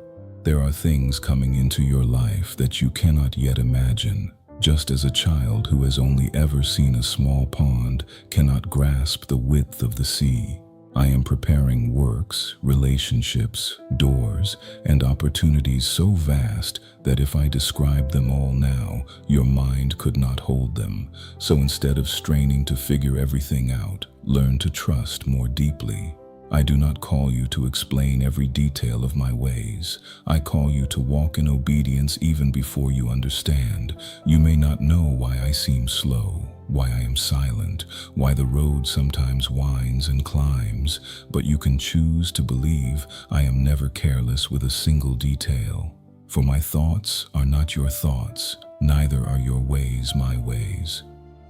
A: There are things coming into your life that you cannot yet imagine, just as a child who has only ever seen a small pond cannot grasp the width of the sea. I am preparing works, relationships, doors, and opportunities so vast that if I described them all now, your mind could not hold them. So instead of straining to figure everything out, learn to trust more deeply. I do not call you to explain every detail of my ways. I call you to walk in obedience even before you understand. You may not know why I seem slow, why I am silent, why the road sometimes winds and climbs, but you can choose to believe I am never careless with a single detail. For my thoughts are not your thoughts, neither are your ways my ways.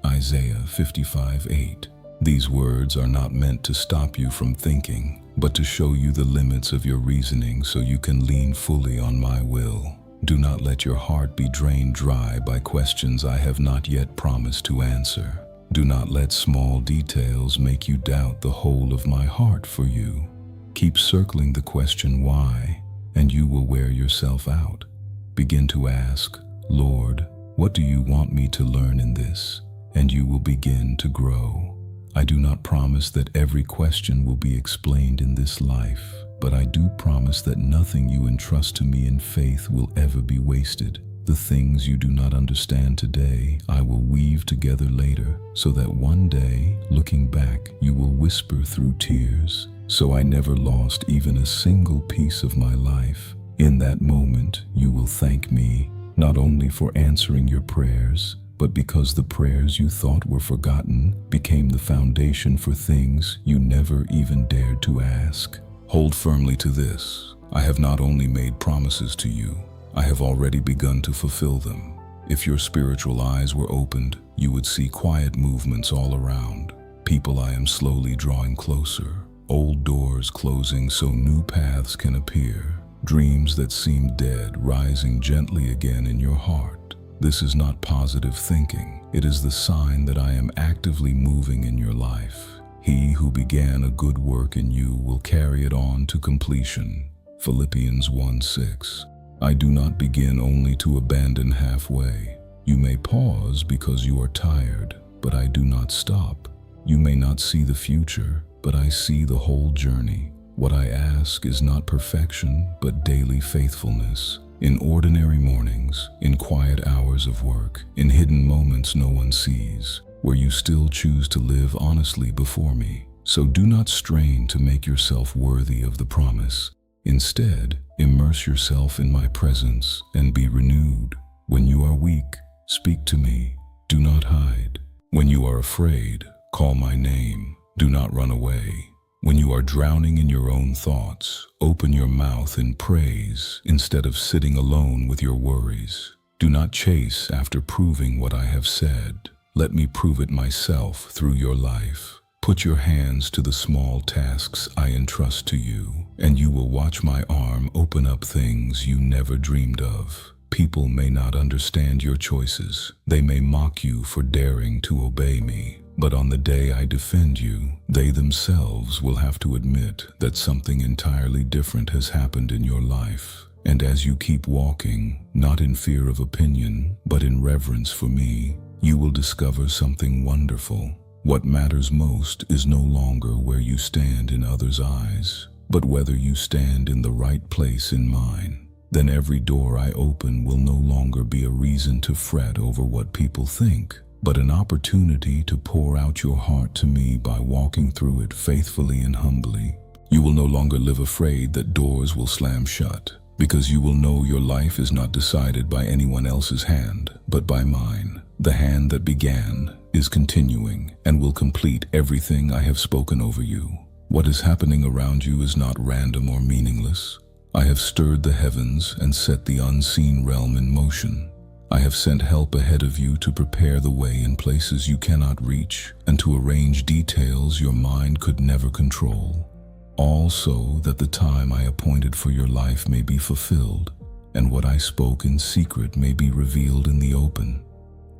A: Isaiah 55:8. These words are not meant to stop you from thinking, but to show you the limits of your reasoning so you can lean fully on my will. Do not let your heart be drained dry by questions I have not yet promised to answer. Do not let small details make you doubt the whole of my heart for you. Keep circling the question why, and you will wear yourself out. Begin to ask, Lord, what do you want me to learn in this? And you will begin to grow. I do not promise that every question will be explained in this life, but I do promise that nothing you entrust to me in faith will ever be wasted. The things you do not understand today, I will weave together later, so that one day, looking back, you will whisper through tears, so I never lost even a single piece of my life. In that moment, you will thank me, not only for answering your prayers, but because the prayers you thought were forgotten became the foundation for things you never even dared to ask. Hold firmly to this. I have not only made promises to you, I have already begun to fulfill them. If your spiritual eyes were opened, you would see quiet movements all around. People I am slowly drawing closer, old doors closing so new paths can appear, dreams that seemed dead rising gently again in your heart. This is not positive thinking. It is the sign that I am actively moving in your life. He who began a good work in you will carry it on to completion. Philippians 1:6. I do not begin only to abandon halfway. You may pause because you are tired, but I do not stop. You may not see the future, but I see the whole journey. What I ask is not perfection, but daily faithfulness. In ordinary mornings, in quiet hours of work, in hidden moments no one sees, where you still choose to live honestly before me. So do not strain to make yourself worthy of the promise. Instead, immerse yourself in my presence and be renewed. When you are weak, speak to me. Do not hide. When you are afraid, call my name. Do not run away. When you are drowning in your own thoughts, open your mouth in praise instead of sitting alone with your worries. Do not chase after proving what I have said. Let me prove it myself through your life. Put your hands to the small tasks I entrust to you, and you will watch my arm open up things you never dreamed of. People may not understand your choices. They may mock you for daring to obey me. But on the day I defend you, they themselves will have to admit that something entirely different has happened in your life. And as you keep walking, not in fear of opinion, but in reverence for me, you will discover something wonderful. What matters most is no longer where you stand in others' eyes, but whether you stand in the right place in mine. Then every door I open will no longer be a reason to fret over what people think, but an opportunity to pour out your heart to me by walking through it faithfully and humbly. You will no longer live afraid that doors will slam shut, because you will know your life is not decided by anyone else's hand, but by mine. The hand that began is continuing and will complete everything I have spoken over you. What is happening around you is not random or meaningless. I have stirred the heavens and set the unseen realm in motion. I have sent help ahead of you to prepare the way in places you cannot reach and to arrange details your mind could never control. All so that the time I appointed for your life may be fulfilled, and what I spoke in secret may be revealed in the open.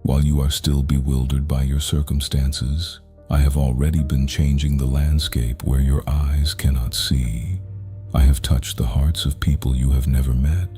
A: While you are still bewildered by your circumstances, I have already been changing the landscape where your eyes cannot see. I have touched the hearts of people you have never met.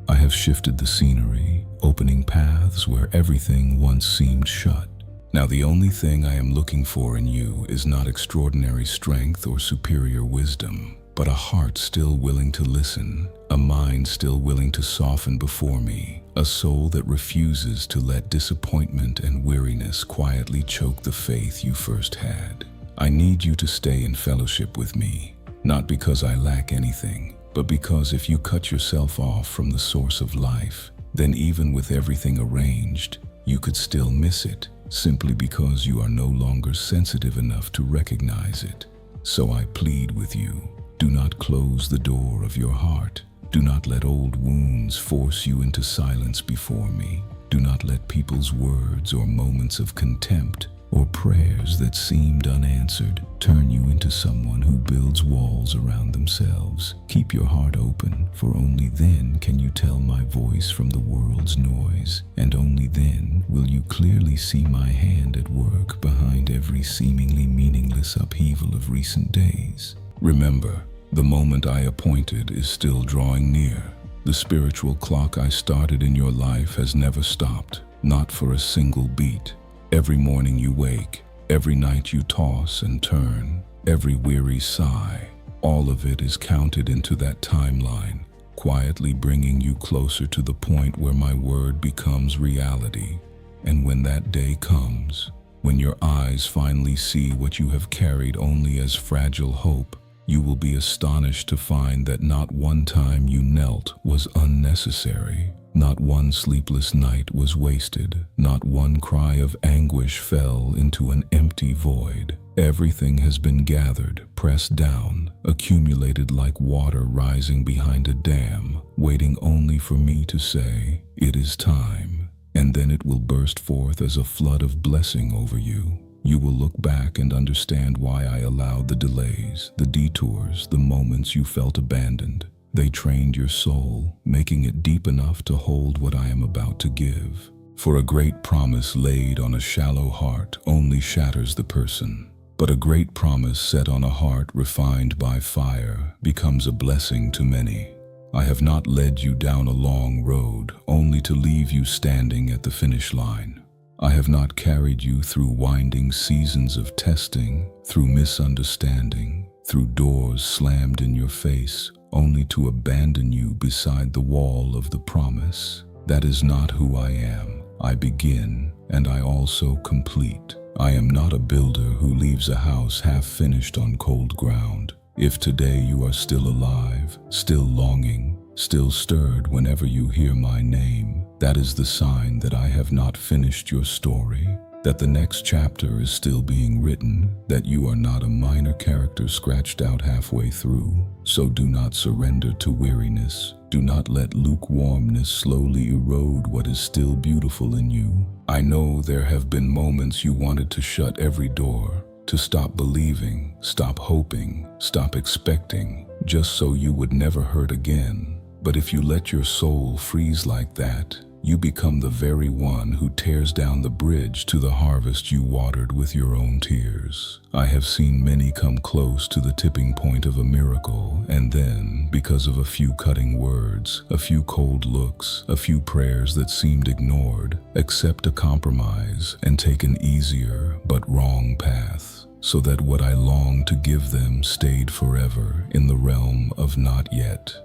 A: I have shifted the scenery, opening paths where everything once seemed shut. Now the only thing I am looking for in you is not extraordinary strength or superior wisdom, but a heart still willing to listen, a mind still willing to soften before me, a soul that refuses to let disappointment and weariness quietly choke the faith you first had. I need you to stay in fellowship with me, Not because I lack anything, but because if you cut yourself off from the source of life, then even with everything arranged, you could still miss it, simply because you are no longer sensitive enough to recognize it. So I plead with you, do not close the door of your heart. Do not let old wounds force you into silence before me. Do not let people's words or moments of contempt or prayers that seemed unanswered turn you into someone who builds walls around themselves. Keep your heart open, for only then can you tell my voice from the world's noise, and only then will you clearly see my hand at work behind every seemingly meaningless upheaval of recent days. Remember, the moment I appointed is still drawing near. The spiritual clock I started in your life has never stopped, not for a single beat. Every morning you wake, every night you toss and turn, every weary sigh, all of it is counted into that timeline, quietly bringing you closer to the point where my word becomes reality. And when that day comes, when your eyes finally see what you have carried only as fragile hope, you will be astonished to find that not one time you knelt was unnecessary. Not one sleepless night was wasted. Not one cry of anguish fell into an empty void. Everything has been gathered, pressed down, accumulated like water rising behind a dam, waiting only for me to say, "It is time." And then it will burst forth as a flood of blessing over you. You will look back and understand why I allowed the delays, the detours, the moments you felt abandoned. They trained your soul, making it deep enough to hold what I am about to give. For a great promise laid on a shallow heart only shatters the person. But a great promise set on a heart refined by fire becomes a blessing to many. I have not led you down a long road only to leave you standing at the finish line. I have not carried you through winding seasons of testing, through misunderstanding, through doors slammed in your face, only to abandon you beside the wall of the promise. That is not who I am. I begin, and I also complete. I am not a builder who leaves a house half finished on cold ground. If today you are still alive, still longing, still stirred whenever you hear my name, that is the sign that I have not finished your story, that the next chapter is still being written, that you are not a minor character scratched out halfway through. So do not surrender to weariness. Do not let lukewarmness slowly erode what is still beautiful in you. I know there have been moments you wanted to shut every door, to stop believing, stop hoping, stop expecting, just so you would never hurt again. But if you let your soul freeze like that, you become the very one who tears down the bridge to the harvest you watered with your own tears. I have seen many come close to the tipping point of a miracle, and then, because of a few cutting words, a few cold looks, a few prayers that seemed ignored, accept a compromise and take an easier but wrong path, so that what I longed to give them stayed forever in the realm of not yet.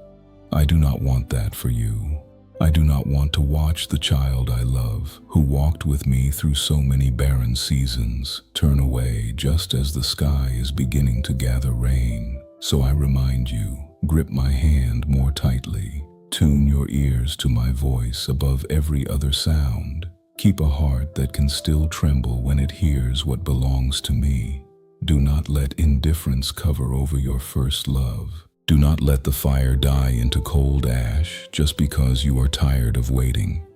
A: I do not want that for you. I do not want to watch the child I love, who walked with me through so many barren seasons, turn away just as the sky is beginning to gather rain. So I remind you, grip my hand more tightly. Tune your ears to my voice above every other sound. Keep a heart that can still tremble when it hears what belongs to me. Do not let indifference cover over your first love. Do not let the fire die into cold ash just because you are tired of waiting.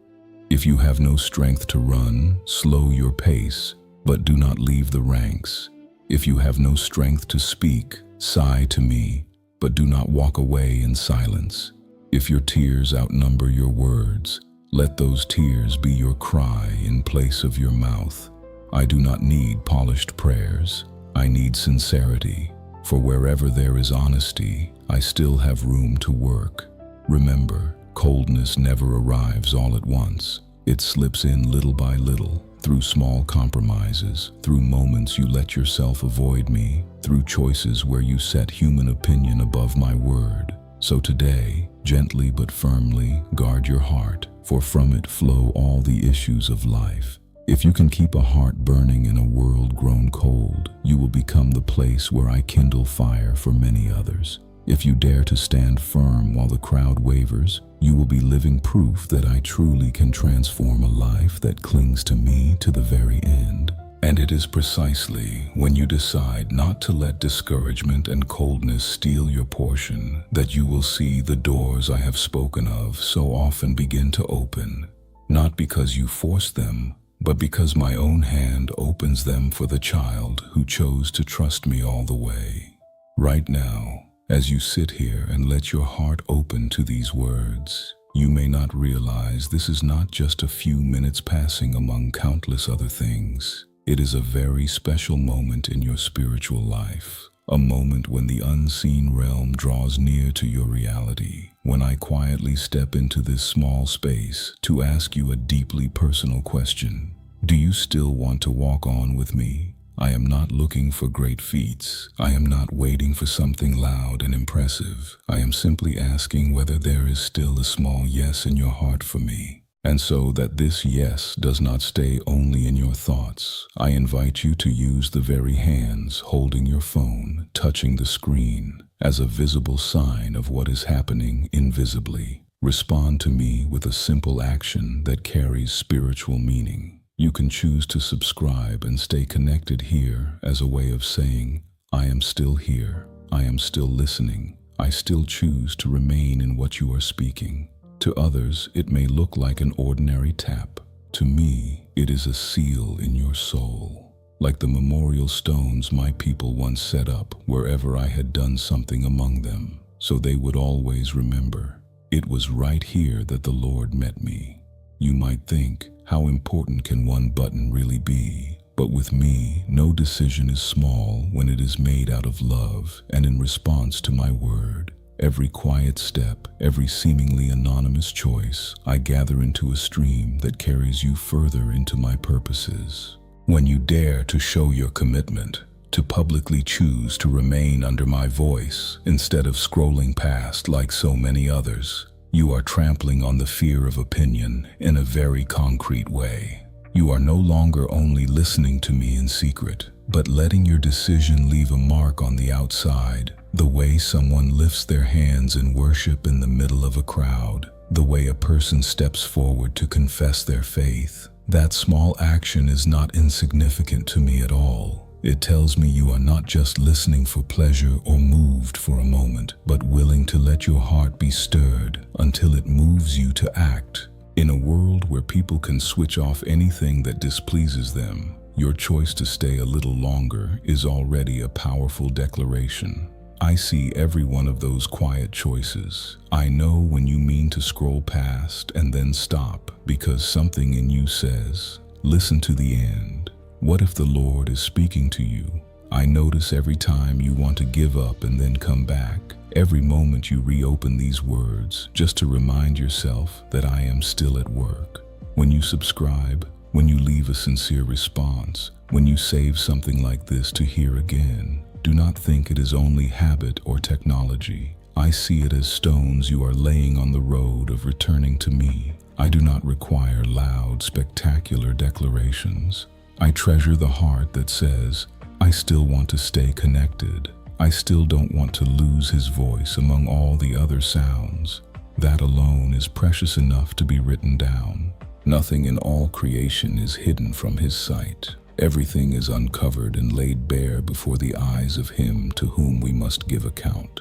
A: If you have no strength to run, slow your pace, but do not leave the ranks. If you have no strength to speak, sigh to me, but do not walk away in silence. If your tears outnumber your words, let those tears be your cry in place of your mouth. I do not need polished prayers. I need sincerity. For wherever there is honesty, I still have room to work. Remember, coldness never arrives all at once. It slips in little by little, through small compromises, through moments you let yourself avoid me, through choices where you set human opinion above my word. So today, gently but firmly, guard your heart, for from it flow all the issues of life. If you can keep a heart burning in a world grown cold, you will become the place where I kindle fire for many others. If you dare to stand firm while the crowd wavers, you will be living proof that I truly can transform a life that clings to me to the very end. And it is precisely when you decide not to let discouragement and coldness steal your portion that you will see the doors I have spoken of so often begin to open, not because you force them, but because my own hand opens them for the child who chose to trust me all the way. Right now, as you sit here and let your heart open to these words, you may not realize this is not just a few minutes passing among countless other things. It is a very special moment in your spiritual life, a moment when the unseen realm draws near to your reality, when I quietly step into this small space to ask you a deeply personal question. Do you still want to walk on with me? I am not looking for great feats. I am not waiting for something loud and impressive. I am simply asking whether there is still a small yes in your heart for me. And so that this yes does not stay only in your thoughts, I invite you to use the very hands holding your phone, touching the screen, as a visible sign of what is happening invisibly. Respond to me with a simple action that carries spiritual meaning. You can choose to subscribe and stay connected here as a way of saying, I am still here, I am still listening, I still choose to remain in what you are speaking. To others, it may look like an ordinary tap. To me, it is a seal in your soul. Like the memorial stones my people once set up wherever I had done something among them, so they would always remember. It was right here that the Lord met me. You might think, how important can one button really be? But with me, no decision is small when it is made out of love and in response to my word. Every quiet step, every seemingly anonymous choice, I gather into a stream that carries you further into my purposes. When you dare to show your commitment, to publicly choose to remain under my voice instead of scrolling past like so many others, you are trampling on the fear of opinion in a very concrete way. You are no longer only listening to me in secret, but letting your decision leave a mark on the outside, the way someone lifts their hands in worship in the middle of a crowd, the way a person steps forward to confess their faith. That small action is not insignificant to me at all. It tells me you are not just listening for pleasure or moved for a moment, but willing to let your heart be stirred until it moves you to act. In a world where people can switch off anything that displeases them, your choice to stay a little longer is already a powerful declaration. I see every one of those quiet choices. I know when you mean to scroll past and then stop because something in you says, listen to the end. What if the Lord is speaking to you? I notice every time you want to give up and then come back, every moment you reopen these words just to remind yourself that I am still at work. When you subscribe, when you leave a sincere response, when you save something like this to hear again, do not think it is only habit or technology. I see it as stones you are laying on the road of returning to me. I do not require loud, spectacular declarations. I treasure the heart that says, I still want to stay connected. I still don't want to lose his voice among all the other sounds. That alone is precious enough to be written down. Nothing in all creation is hidden from his sight. Everything is uncovered and laid bare before the eyes of him to whom we must give account.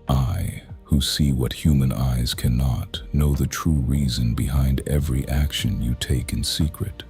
A: I, who see what human eyes cannot, know the true reason behind every action you take in secret.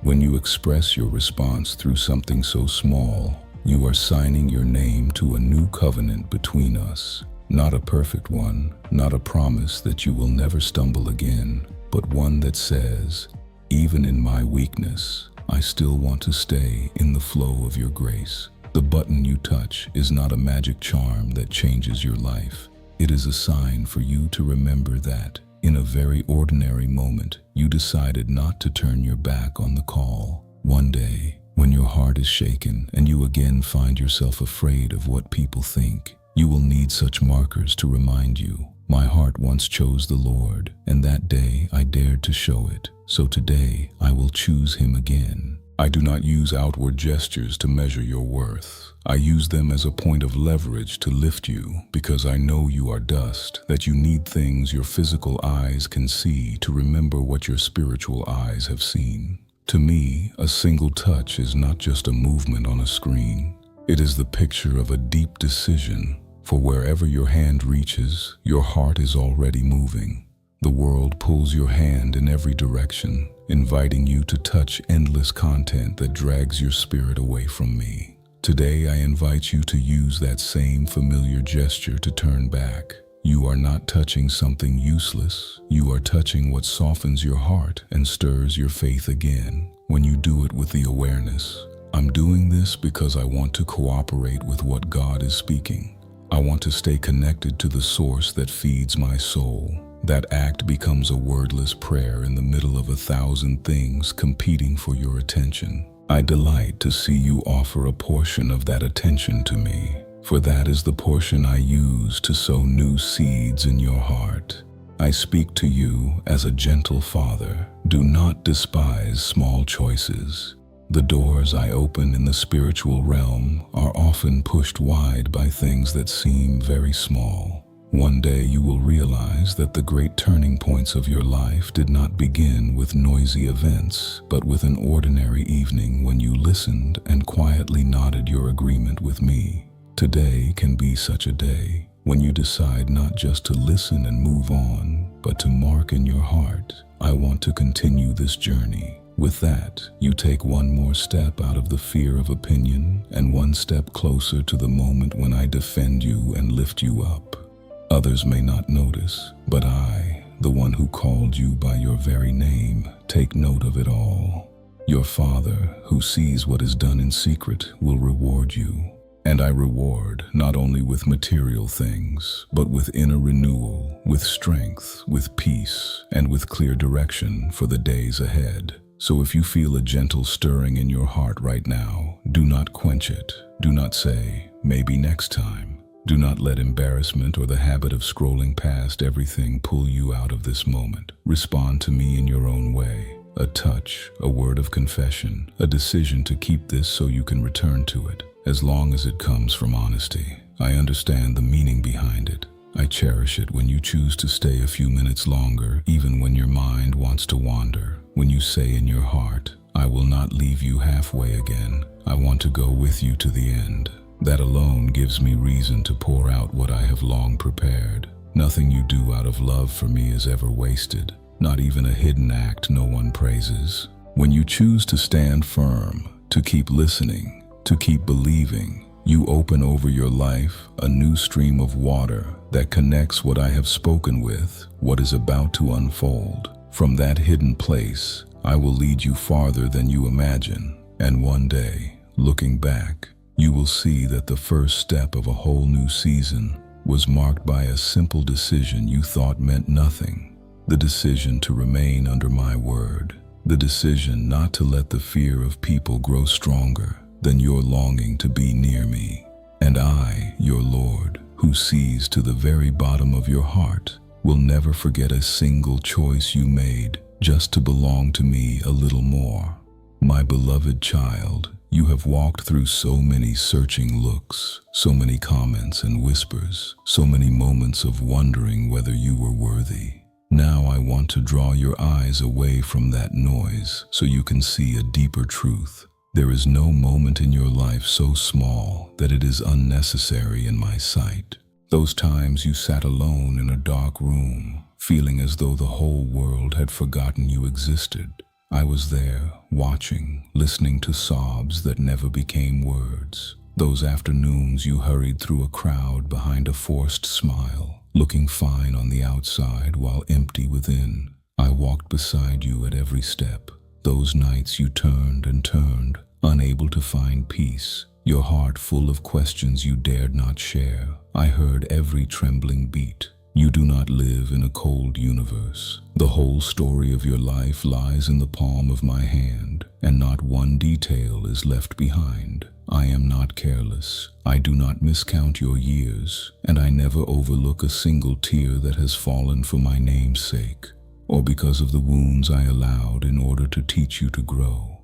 A: When you express your response through something so small, you are signing your name to a new covenant between us. Not a perfect one, not a promise that you will never stumble again, but one that says, even in my weakness, I still want to stay in the flow of your grace. The button you touch is not a magic charm that changes your life. It is a sign for you to remember that, in a very ordinary moment, you decided not to turn your back on the call. One day, when your heart is shaken and you again find yourself afraid of what people think, You will need such markers to remind you. My heart once chose the Lord, and that day I dared to show it. So today I will choose Him again. I do not use outward gestures to measure your worth. I use them as a point of leverage to lift you, because I know you are dust, that you need things your physical eyes can see to remember what your spiritual eyes have seen. To me, a single touch is not just a movement on a screen. It is the picture of a deep decision, for wherever your hand reaches, your heart is already moving. The world pulls your hand in every direction, inviting you to touch endless content that drags your spirit away from me. Today I invite you to use that same familiar gesture to turn back. You are not touching something useless. You are touching what softens your heart and stirs your faith again. When you do it with the awareness, I'm doing this because I want to cooperate with what God is speaking. I want to stay connected to the source that feeds my soul. That act becomes a wordless prayer in the middle of 1,000 things competing for your attention. I delight to see you offer a portion of that attention to me, for that is the portion I use to sow new seeds in your heart. I speak to you as a gentle father. Do not despise small choices. The doors I open in the spiritual realm are often pushed wide by things that seem very small. One day you will realize that the great turning points of your life did not begin with noisy events, but with an ordinary evening when you listened and quietly nodded your agreement with me. Today can be such a day when you decide not just to listen and move on, but to mark in your heart, I want to continue this journey. With that, you take one more step out of the fear of opinion and one step closer to the moment when I defend you and lift you up. Others may not notice, but I, the one who called you by your very name, take note of it all. Your Father, who sees what is done in secret, will reward you. And I reward not only with material things, but with inner renewal, with strength, with peace, and with clear direction for the days ahead. So if you feel a gentle stirring in your heart right now, do not quench it. Do not say, maybe next time. Do not let embarrassment or the habit of scrolling past everything pull you out of this moment. Respond to me in your own way. A touch, a word of confession, a decision to keep this so you can return to it. As long as it comes from honesty, I understand the meaning behind it. I cherish it when you choose to stay a few minutes longer, even when your mind wants to wander. When you say in your heart, I will not leave you halfway again. I want to go with you to the end. That alone gives me reason to pour out what I have long prepared. Nothing you do out of love for me is ever wasted, not even a hidden act no one praises. When you choose to stand firm, to keep listening, to keep believing, you open over your life a new stream of water that connects what I have spoken with what is about to unfold. From that hidden place, I will lead you farther than you imagine, and one day, looking back, you will see that the first step of a whole new season was marked by a simple decision you thought meant nothing. The decision to remain under my word. The decision not to let the fear of people grow stronger than your longing to be near me. And I, your Lord, who sees to the very bottom of your heart, will never forget a single choice you made just to belong to me a little more. My beloved child, you have walked through so many searching looks, so many comments and whispers, so many moments of wondering whether you were worthy. Now I want to draw your eyes away from that noise so you can see a deeper truth. There is no moment in your life so small that it is unnecessary in my sight. Those times you sat alone in a dark room, feeling as though the whole world had forgotten you existed. I was there, watching, listening to sobs that never became words. Those afternoons you hurried through a crowd behind a forced smile, looking fine on the outside while empty within. I walked beside you at every step. Those nights you turned and turned, unable to find peace, your heart full of questions you dared not share. I heard every trembling beat, You do not live in a cold universe. The whole story of your life lies in the palm of my hand, and not one detail is left behind. I am not careless. I do not miscount your years, and I never overlook a single tear that has fallen for my name's sake, or because of the wounds I allowed in order to teach you to grow.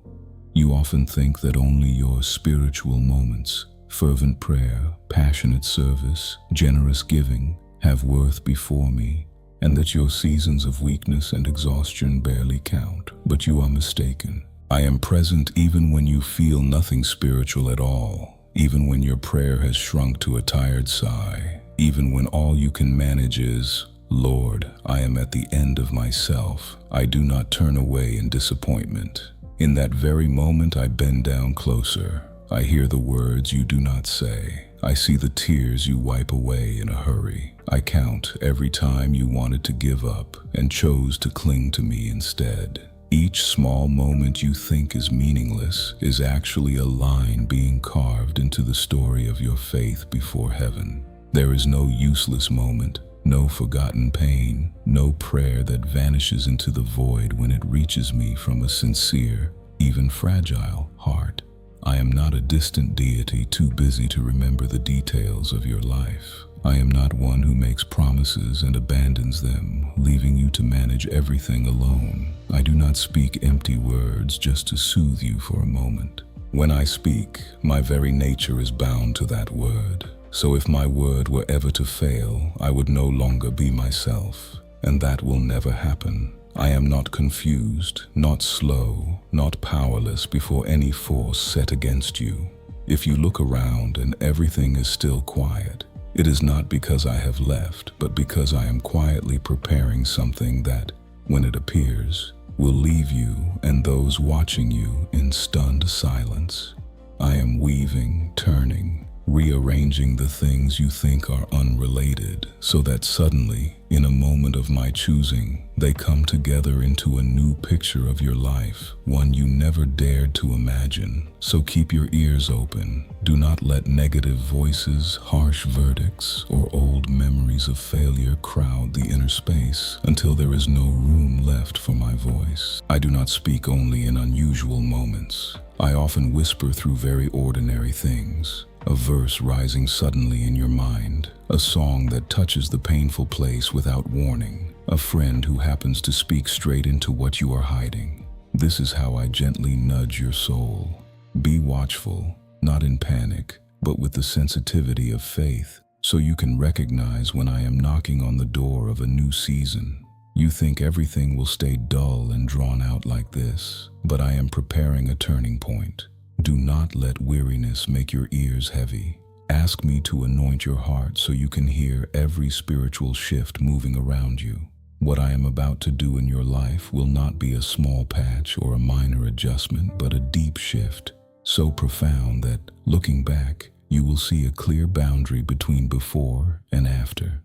A: You often think that only your spiritual moments, fervent prayer, passionate service, generous giving, have worth before me, and that your seasons of weakness and exhaustion barely count. But you are mistaken. I am present even when you feel nothing spiritual at all, even when your prayer has shrunk to a tired sigh, even when all you can manage is, Lord, I am at the end of myself. I do not turn away in disappointment. In that very moment I bend down closer. I hear the words you do not say. I see the tears you wipe away in a hurry. I count every time you wanted to give up and chose to cling to me instead. Each small moment you think is meaningless is actually a line being carved into the story of your faith before heaven. There is no useless moment, no forgotten pain, no prayer that vanishes into the void when it reaches me from a sincere, even fragile heart. I am not a distant deity too busy to remember the details of your life. I am not one who makes promises and abandons them, leaving you to manage everything alone. I do not speak empty words just to soothe you for a moment. When I speak, my very nature is bound to that word. So if my word were ever to fail, I would no longer be myself, and that will never happen. I am not confused, not slow, not powerless before any force set against you. If you look around and everything is still quiet, it is not because I have left, but because I am quietly preparing something that, when it appears, will leave you and those watching you in stunned silence. I am weaving, turning, rearranging the things you think are unrelated, so that suddenly, in a moment of my choosing, they come together into a new picture of your life, one you never dared to imagine. So keep your ears open. Do not let negative voices, harsh verdicts, or old memories of failure crowd the inner space until there is no room left for my voice. I do not speak only in unusual moments. I often whisper through very ordinary things. A verse rising suddenly in your mind, a song that touches the painful place without warning, a friend who happens to speak straight into what you are hiding. This is how I gently nudge your soul. Be watchful, not in panic, but with the sensitivity of faith, so you can recognize when I am knocking on the door of a new season. You think everything will stay dull and drawn out like this, but I am preparing a turning point. Do not let weariness make your ears heavy. Ask me to anoint your heart so you can hear every spiritual shift moving around you. What I am about to do in your life will not be a small patch or a minor adjustment, but a deep shift, so profound that, looking back, you will see a clear boundary between before and after.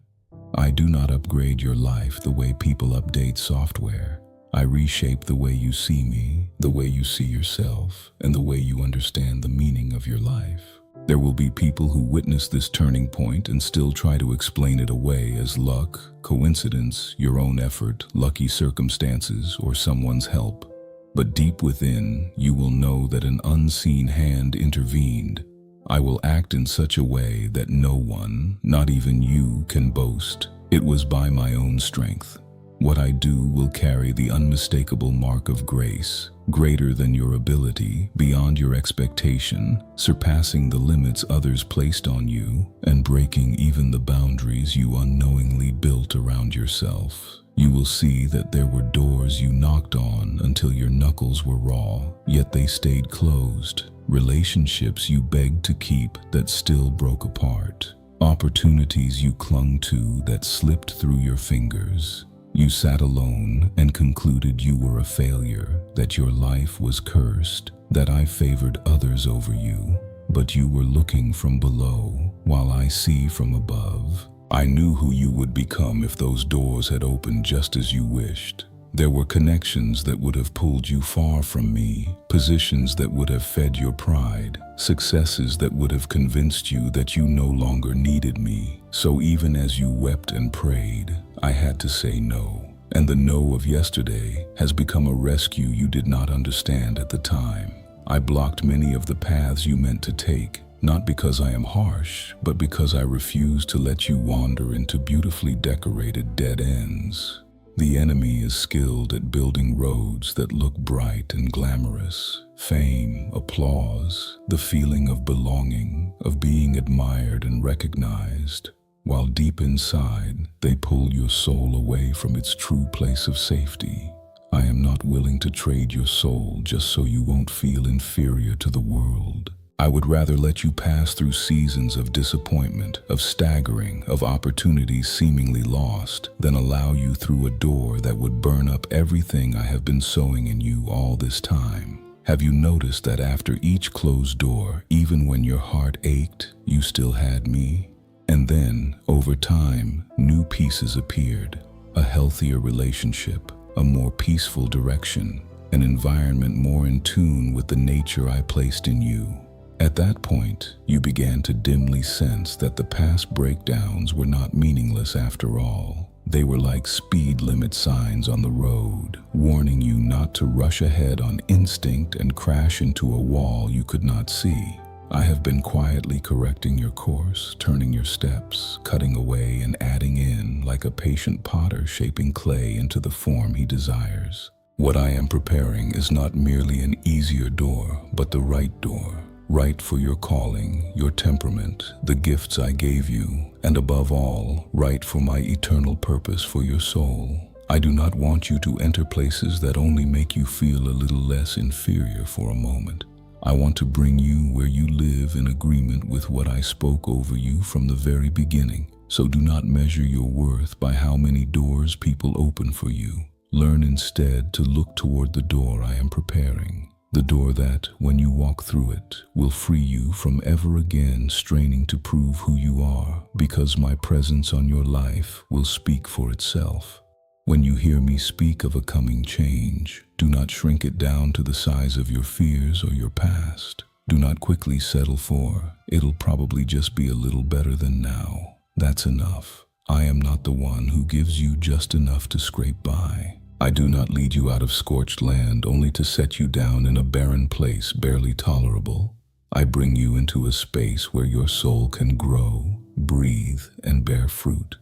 A: I do not upgrade your life the way people update software. I reshape the way you see me, the way you see yourself, and the way you understand the meaning of your life. There will be people who witness this turning point and still try to explain it away as luck, coincidence, your own effort, lucky circumstances, or someone's help. But deep within, you will know that an unseen hand intervened. I will act in such a way that no one, not even you, can boast. It was by my own strength. What I do will carry the unmistakable mark of grace, greater than your ability, beyond your expectation, surpassing the limits others placed on you, and breaking even the boundaries you unknowingly built around yourself. You will see that there were doors you knocked on until your knuckles were raw, yet they stayed closed. Relationships you begged to keep that still broke apart. Opportunities you clung to that slipped through your fingers. You sat alone and concluded you were a failure, that your life was cursed, that I favored others over you. But you were looking from below, while I see from above. I knew who you would become if those doors had opened just as you wished. There were connections that would have pulled you far from me, positions that would have fed your pride, successes that would have convinced you that you no longer needed me. So even as you wept and prayed, I had to say no. And the no of yesterday has become a rescue you did not understand at the time. I blocked many of the paths you meant to take, not because I am harsh, but because I refuse to let you wander into beautifully decorated dead ends. The enemy is skilled at building roads that look bright and glamorous. Fame, applause, the feeling of belonging, of being admired and recognized, while deep inside, they pull your soul away from its true place of safety. I am not willing to trade your soul just so you won't feel inferior to the world. I would rather let you pass through seasons of disappointment, of staggering, of opportunities seemingly lost, than allow you through a door that would burn up everything I have been sowing in you all this time. Have you noticed that after each closed door, even when your heart ached, you still had me? And then, over time, new pieces appeared. A healthier relationship, a more peaceful direction, an environment more in tune with the nature I placed in you. At that point, you began to dimly sense that the past breakdowns were not meaningless after all. They were like speed limit signs on the road, warning you not to rush ahead on instinct and crash into a wall you could not see. I have been quietly correcting your course, turning your steps, cutting away and adding in, like a patient potter shaping clay into the form he desires. What I am preparing is not merely an easier door, but the right door. Right for your calling, your temperament, the gifts I gave you, and above all, right for my eternal purpose for your soul. I do not want you to enter places that only make you feel a little less inferior for a moment. I want to bring you where you live in agreement with what I spoke over you from the very beginning. So do not measure your worth by how many doors people open for you. Learn instead to look toward the door I am preparing. The door that, when you walk through it, will free you from ever again straining to prove who you are, because my presence on your life will speak for itself. When you hear me speak of a coming change, do not shrink it down to the size of your fears or your past. Do not quickly settle for, it'll probably just be a little better than now. That's enough. I am not the one who gives you just enough to scrape by. I do not lead you out of scorched land only to set you down in a barren place barely tolerable. I bring you into a space where your soul can grow, breathe, and bear fruit.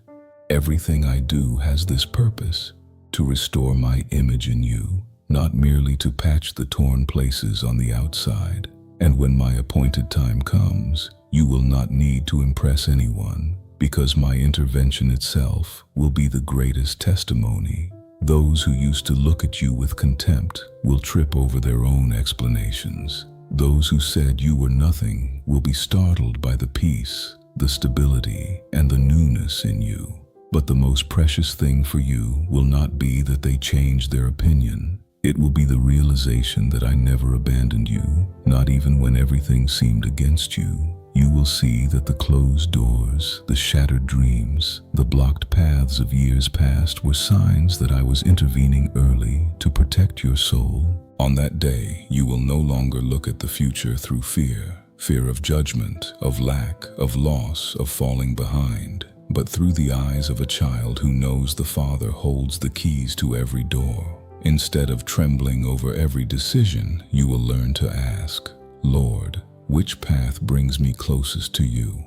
A: Everything I do has this purpose, to restore my image in you, not merely to patch the torn places on the outside. And when my appointed time comes, you will not need to impress anyone, because my intervention itself will be the greatest testimony. Those who used to look at you with contempt will trip over their own explanations. Those who said you were nothing will be startled by the peace, the stability, and the newness in you. But the most precious thing for you will not be that they changed their opinion. It will be the realization that I never abandoned you, not even when everything seemed against you. You will see that the closed doors, the shattered dreams, the blocked paths of years past were signs that I was intervening early to protect your soul. On that day, you will no longer look at the future through fear of judgment, of lack, of loss, of falling behind, but through the eyes of a child who knows the Father holds the keys to every door. Instead of trembling over every decision, you will learn to ask, Lord, which path brings me closest to you?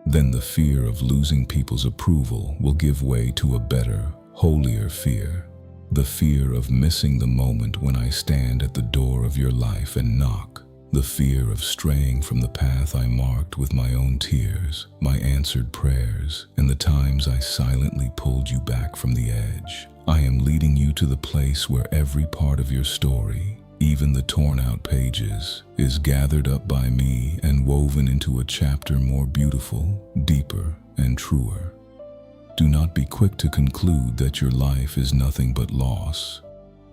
A: Then the fear of losing people's approval will give way to a better, holier fear. The fear of missing the moment when I stand at the door of your life and knock. The fear of straying from the path I marked with my own tears, my answered prayers, and the times I silently pulled you back from the edge. I am leading you to the place where every part of your story, even the torn-out pages, is gathered up by me and woven into a chapter more beautiful, deeper, and truer. Do not be quick to conclude that your life is nothing but loss.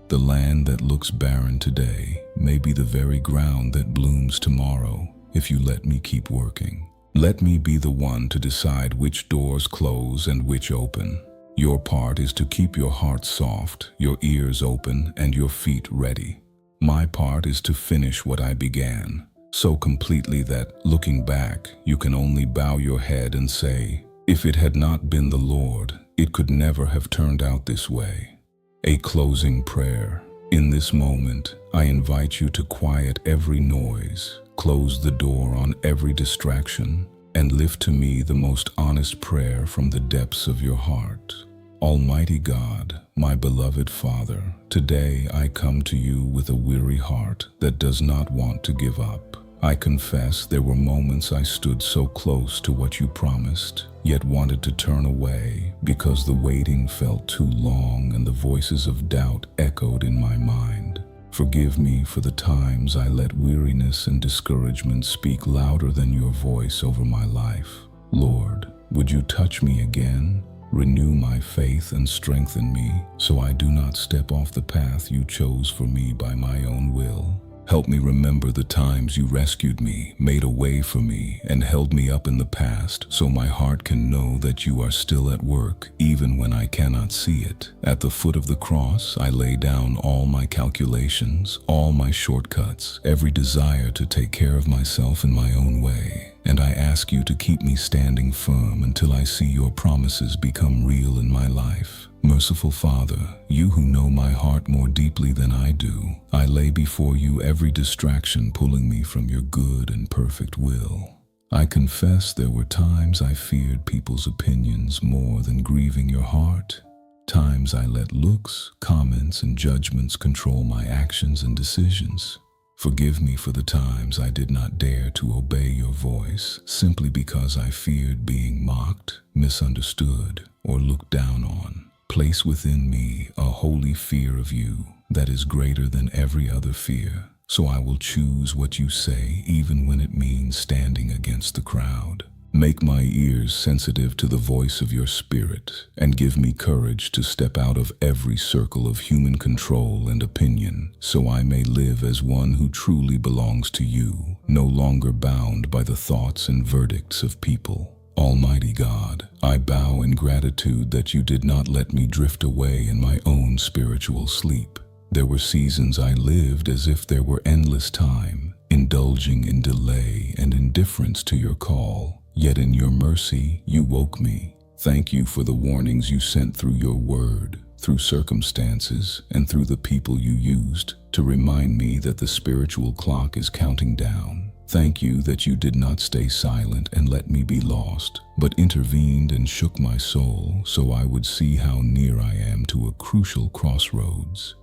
A: The land that looks barren today may be the very ground that blooms tomorrow if you let me keep working. Let me be the one to decide which doors close and which open. Your part is to keep your heart soft, your ears open, and your feet ready. My part is to finish what I began, so completely that, looking back, you can only bow your head and say, if it had not been the Lord, it could never have turned out this way. A closing prayer. In this moment, I invite you to quiet every noise, close the door on every distraction, and lift to me the most honest prayer from the depths of your heart. Almighty God, my beloved Father, today I come to you with a weary heart that does not want to give up. I confess there were moments I stood so close to what you promised, yet wanted to turn away because the waiting felt too long and the voices of doubt echoed in my mind. Forgive me for the times I let weariness and discouragement speak louder than your voice over my life. Lord, would you touch me again? Renew my faith and strengthen me so I do not step off the path you chose for me by my own will. Help me remember the times you rescued me, made a way for me, and held me up in the past so my heart can know that you are still at work even when I cannot see it. At the foot of the cross, I lay down all my calculations, all my shortcuts, every desire to take care of myself in my own way. And I ask you to keep me standing firm until I see your promises become real in my life. Merciful Father, you who know my heart more deeply than I do, I lay before you every distraction pulling me from your good and perfect will. I confess there were times I feared people's opinions more than grieving your heart. Times I let looks, comments, and judgments control my actions and decisions. Forgive me for the times I did not dare to obey your voice simply because I feared being mocked, misunderstood, or looked down on. Place within me a holy fear of you that is greater than every other fear, so I will choose what you say even when it means standing against the crowd. Make my ears sensitive to the voice of your spirit and give me courage to step out of every circle of human control and opinion so I may live as one who truly belongs to you, no longer bound by the thoughts and verdicts of people. Almighty God, I bow in gratitude that you did not let me drift away in my own spiritual sleep. There were seasons I lived as if there were endless time, indulging in delay and indifference to your call. Yet in your mercy, you woke me. Thank you for the warnings you sent through your word, through circumstances, and through the people you used to remind me that the spiritual clock is counting down. Thank you that you did not stay silent and let me be lost, but intervened and shook my soul so I would see how near I am to a crucial crossroads.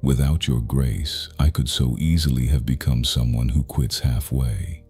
A: Without your grace, I could so easily have become someone who quits halfway.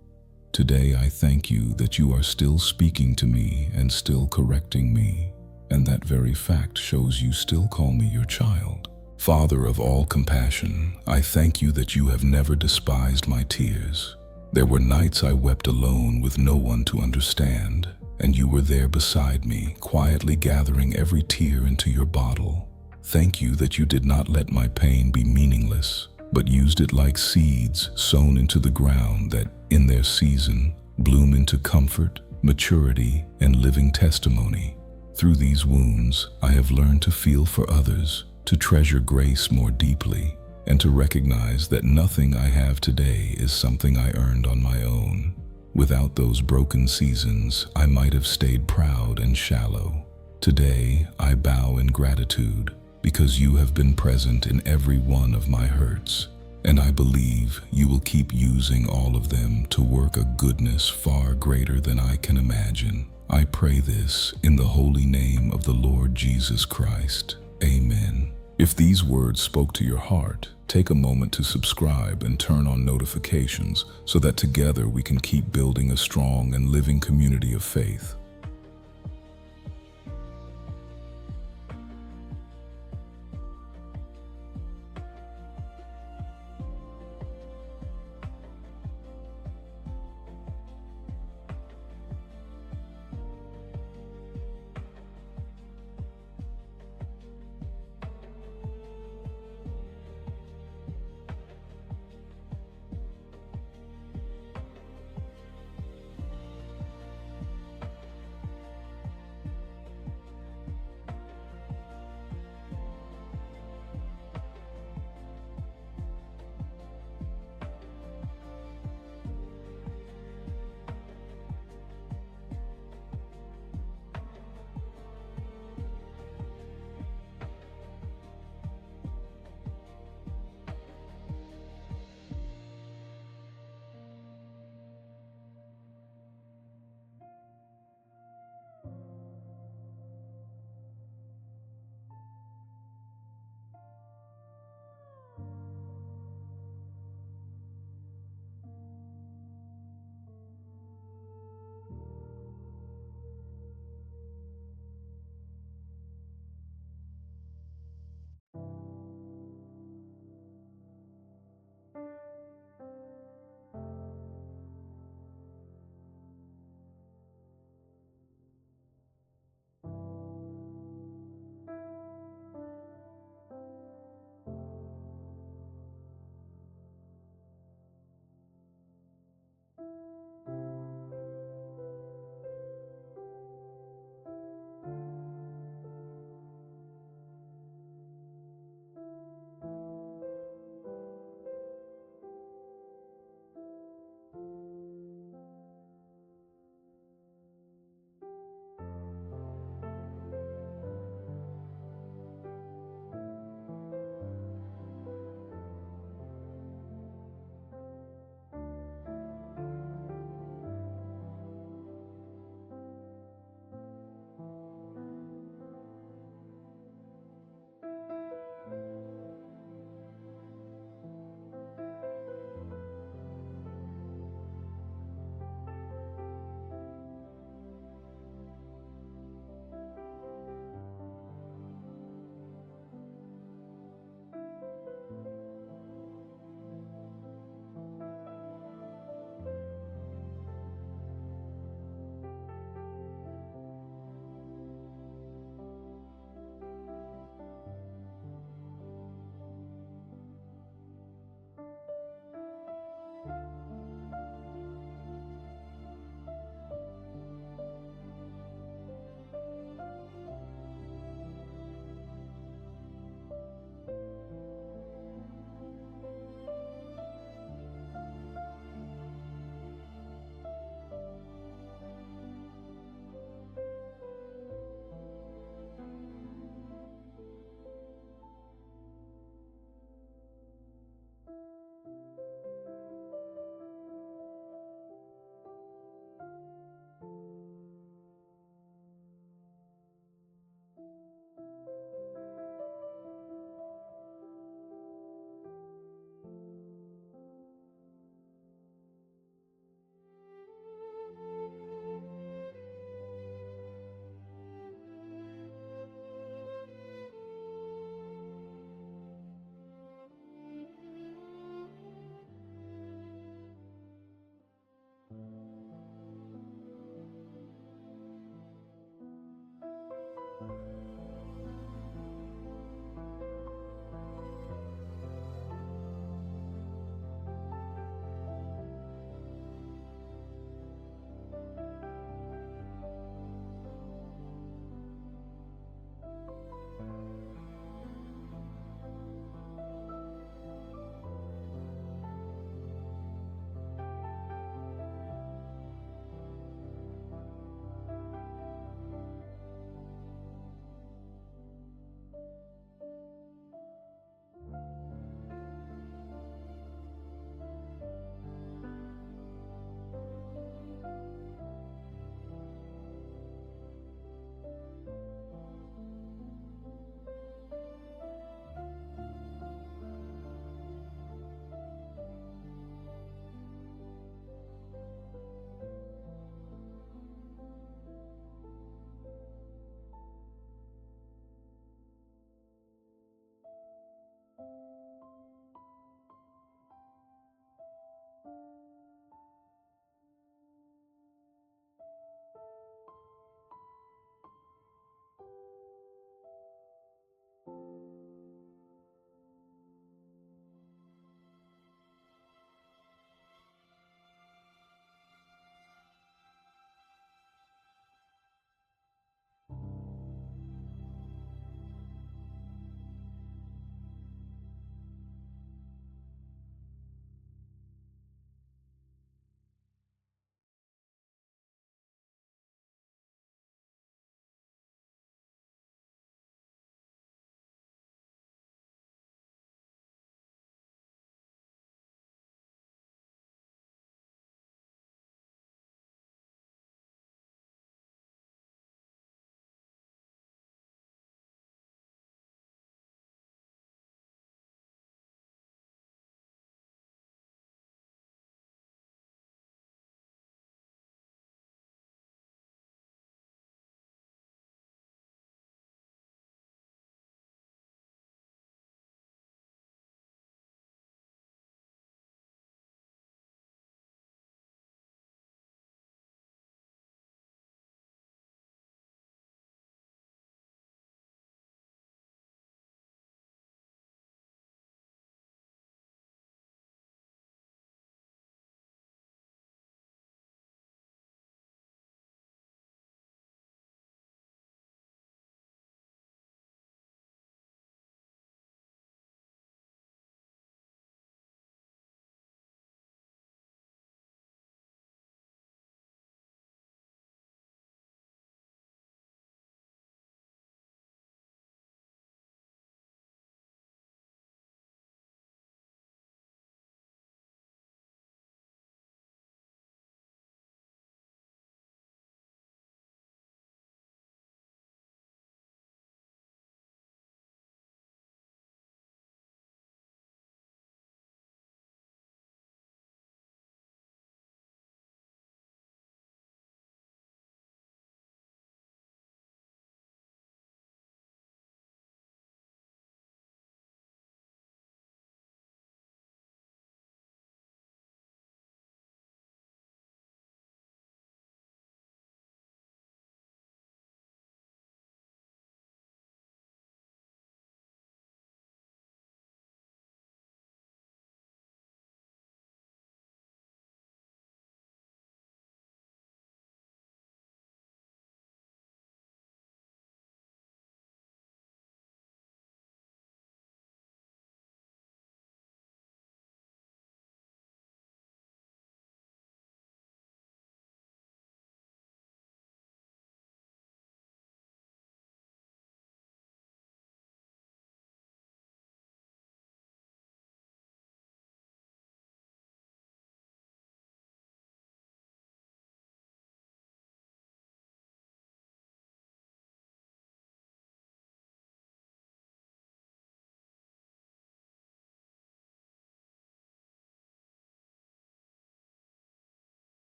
A: Today I thank you that you are still speaking to me and still correcting me, and that very fact shows you still call me your child. Father of all compassion, I thank you that you have never despised my tears. There were nights I wept alone with no one to understand, and you were there beside me, quietly gathering every tear into your bottle. Thank you that you did not let my pain be meaningless, but used it like seeds sown into the ground that, in their season, bloom into comfort, maturity, and living testimony. Through these wounds, I have learned to feel for others, to treasure grace more deeply, and to recognize that nothing I have today is something I earned on my own. Without those broken seasons, I might have stayed proud and shallow. Today, I bow in gratitude because you have been present in every one of my hurts, and I believe you will keep using all of them to work a goodness far greater than I can imagine. I pray this in the holy name of the Lord Jesus Christ. Amen. If these words spoke to your heart, take a moment to subscribe and turn on notifications so that together we can keep building a strong and living community of faith.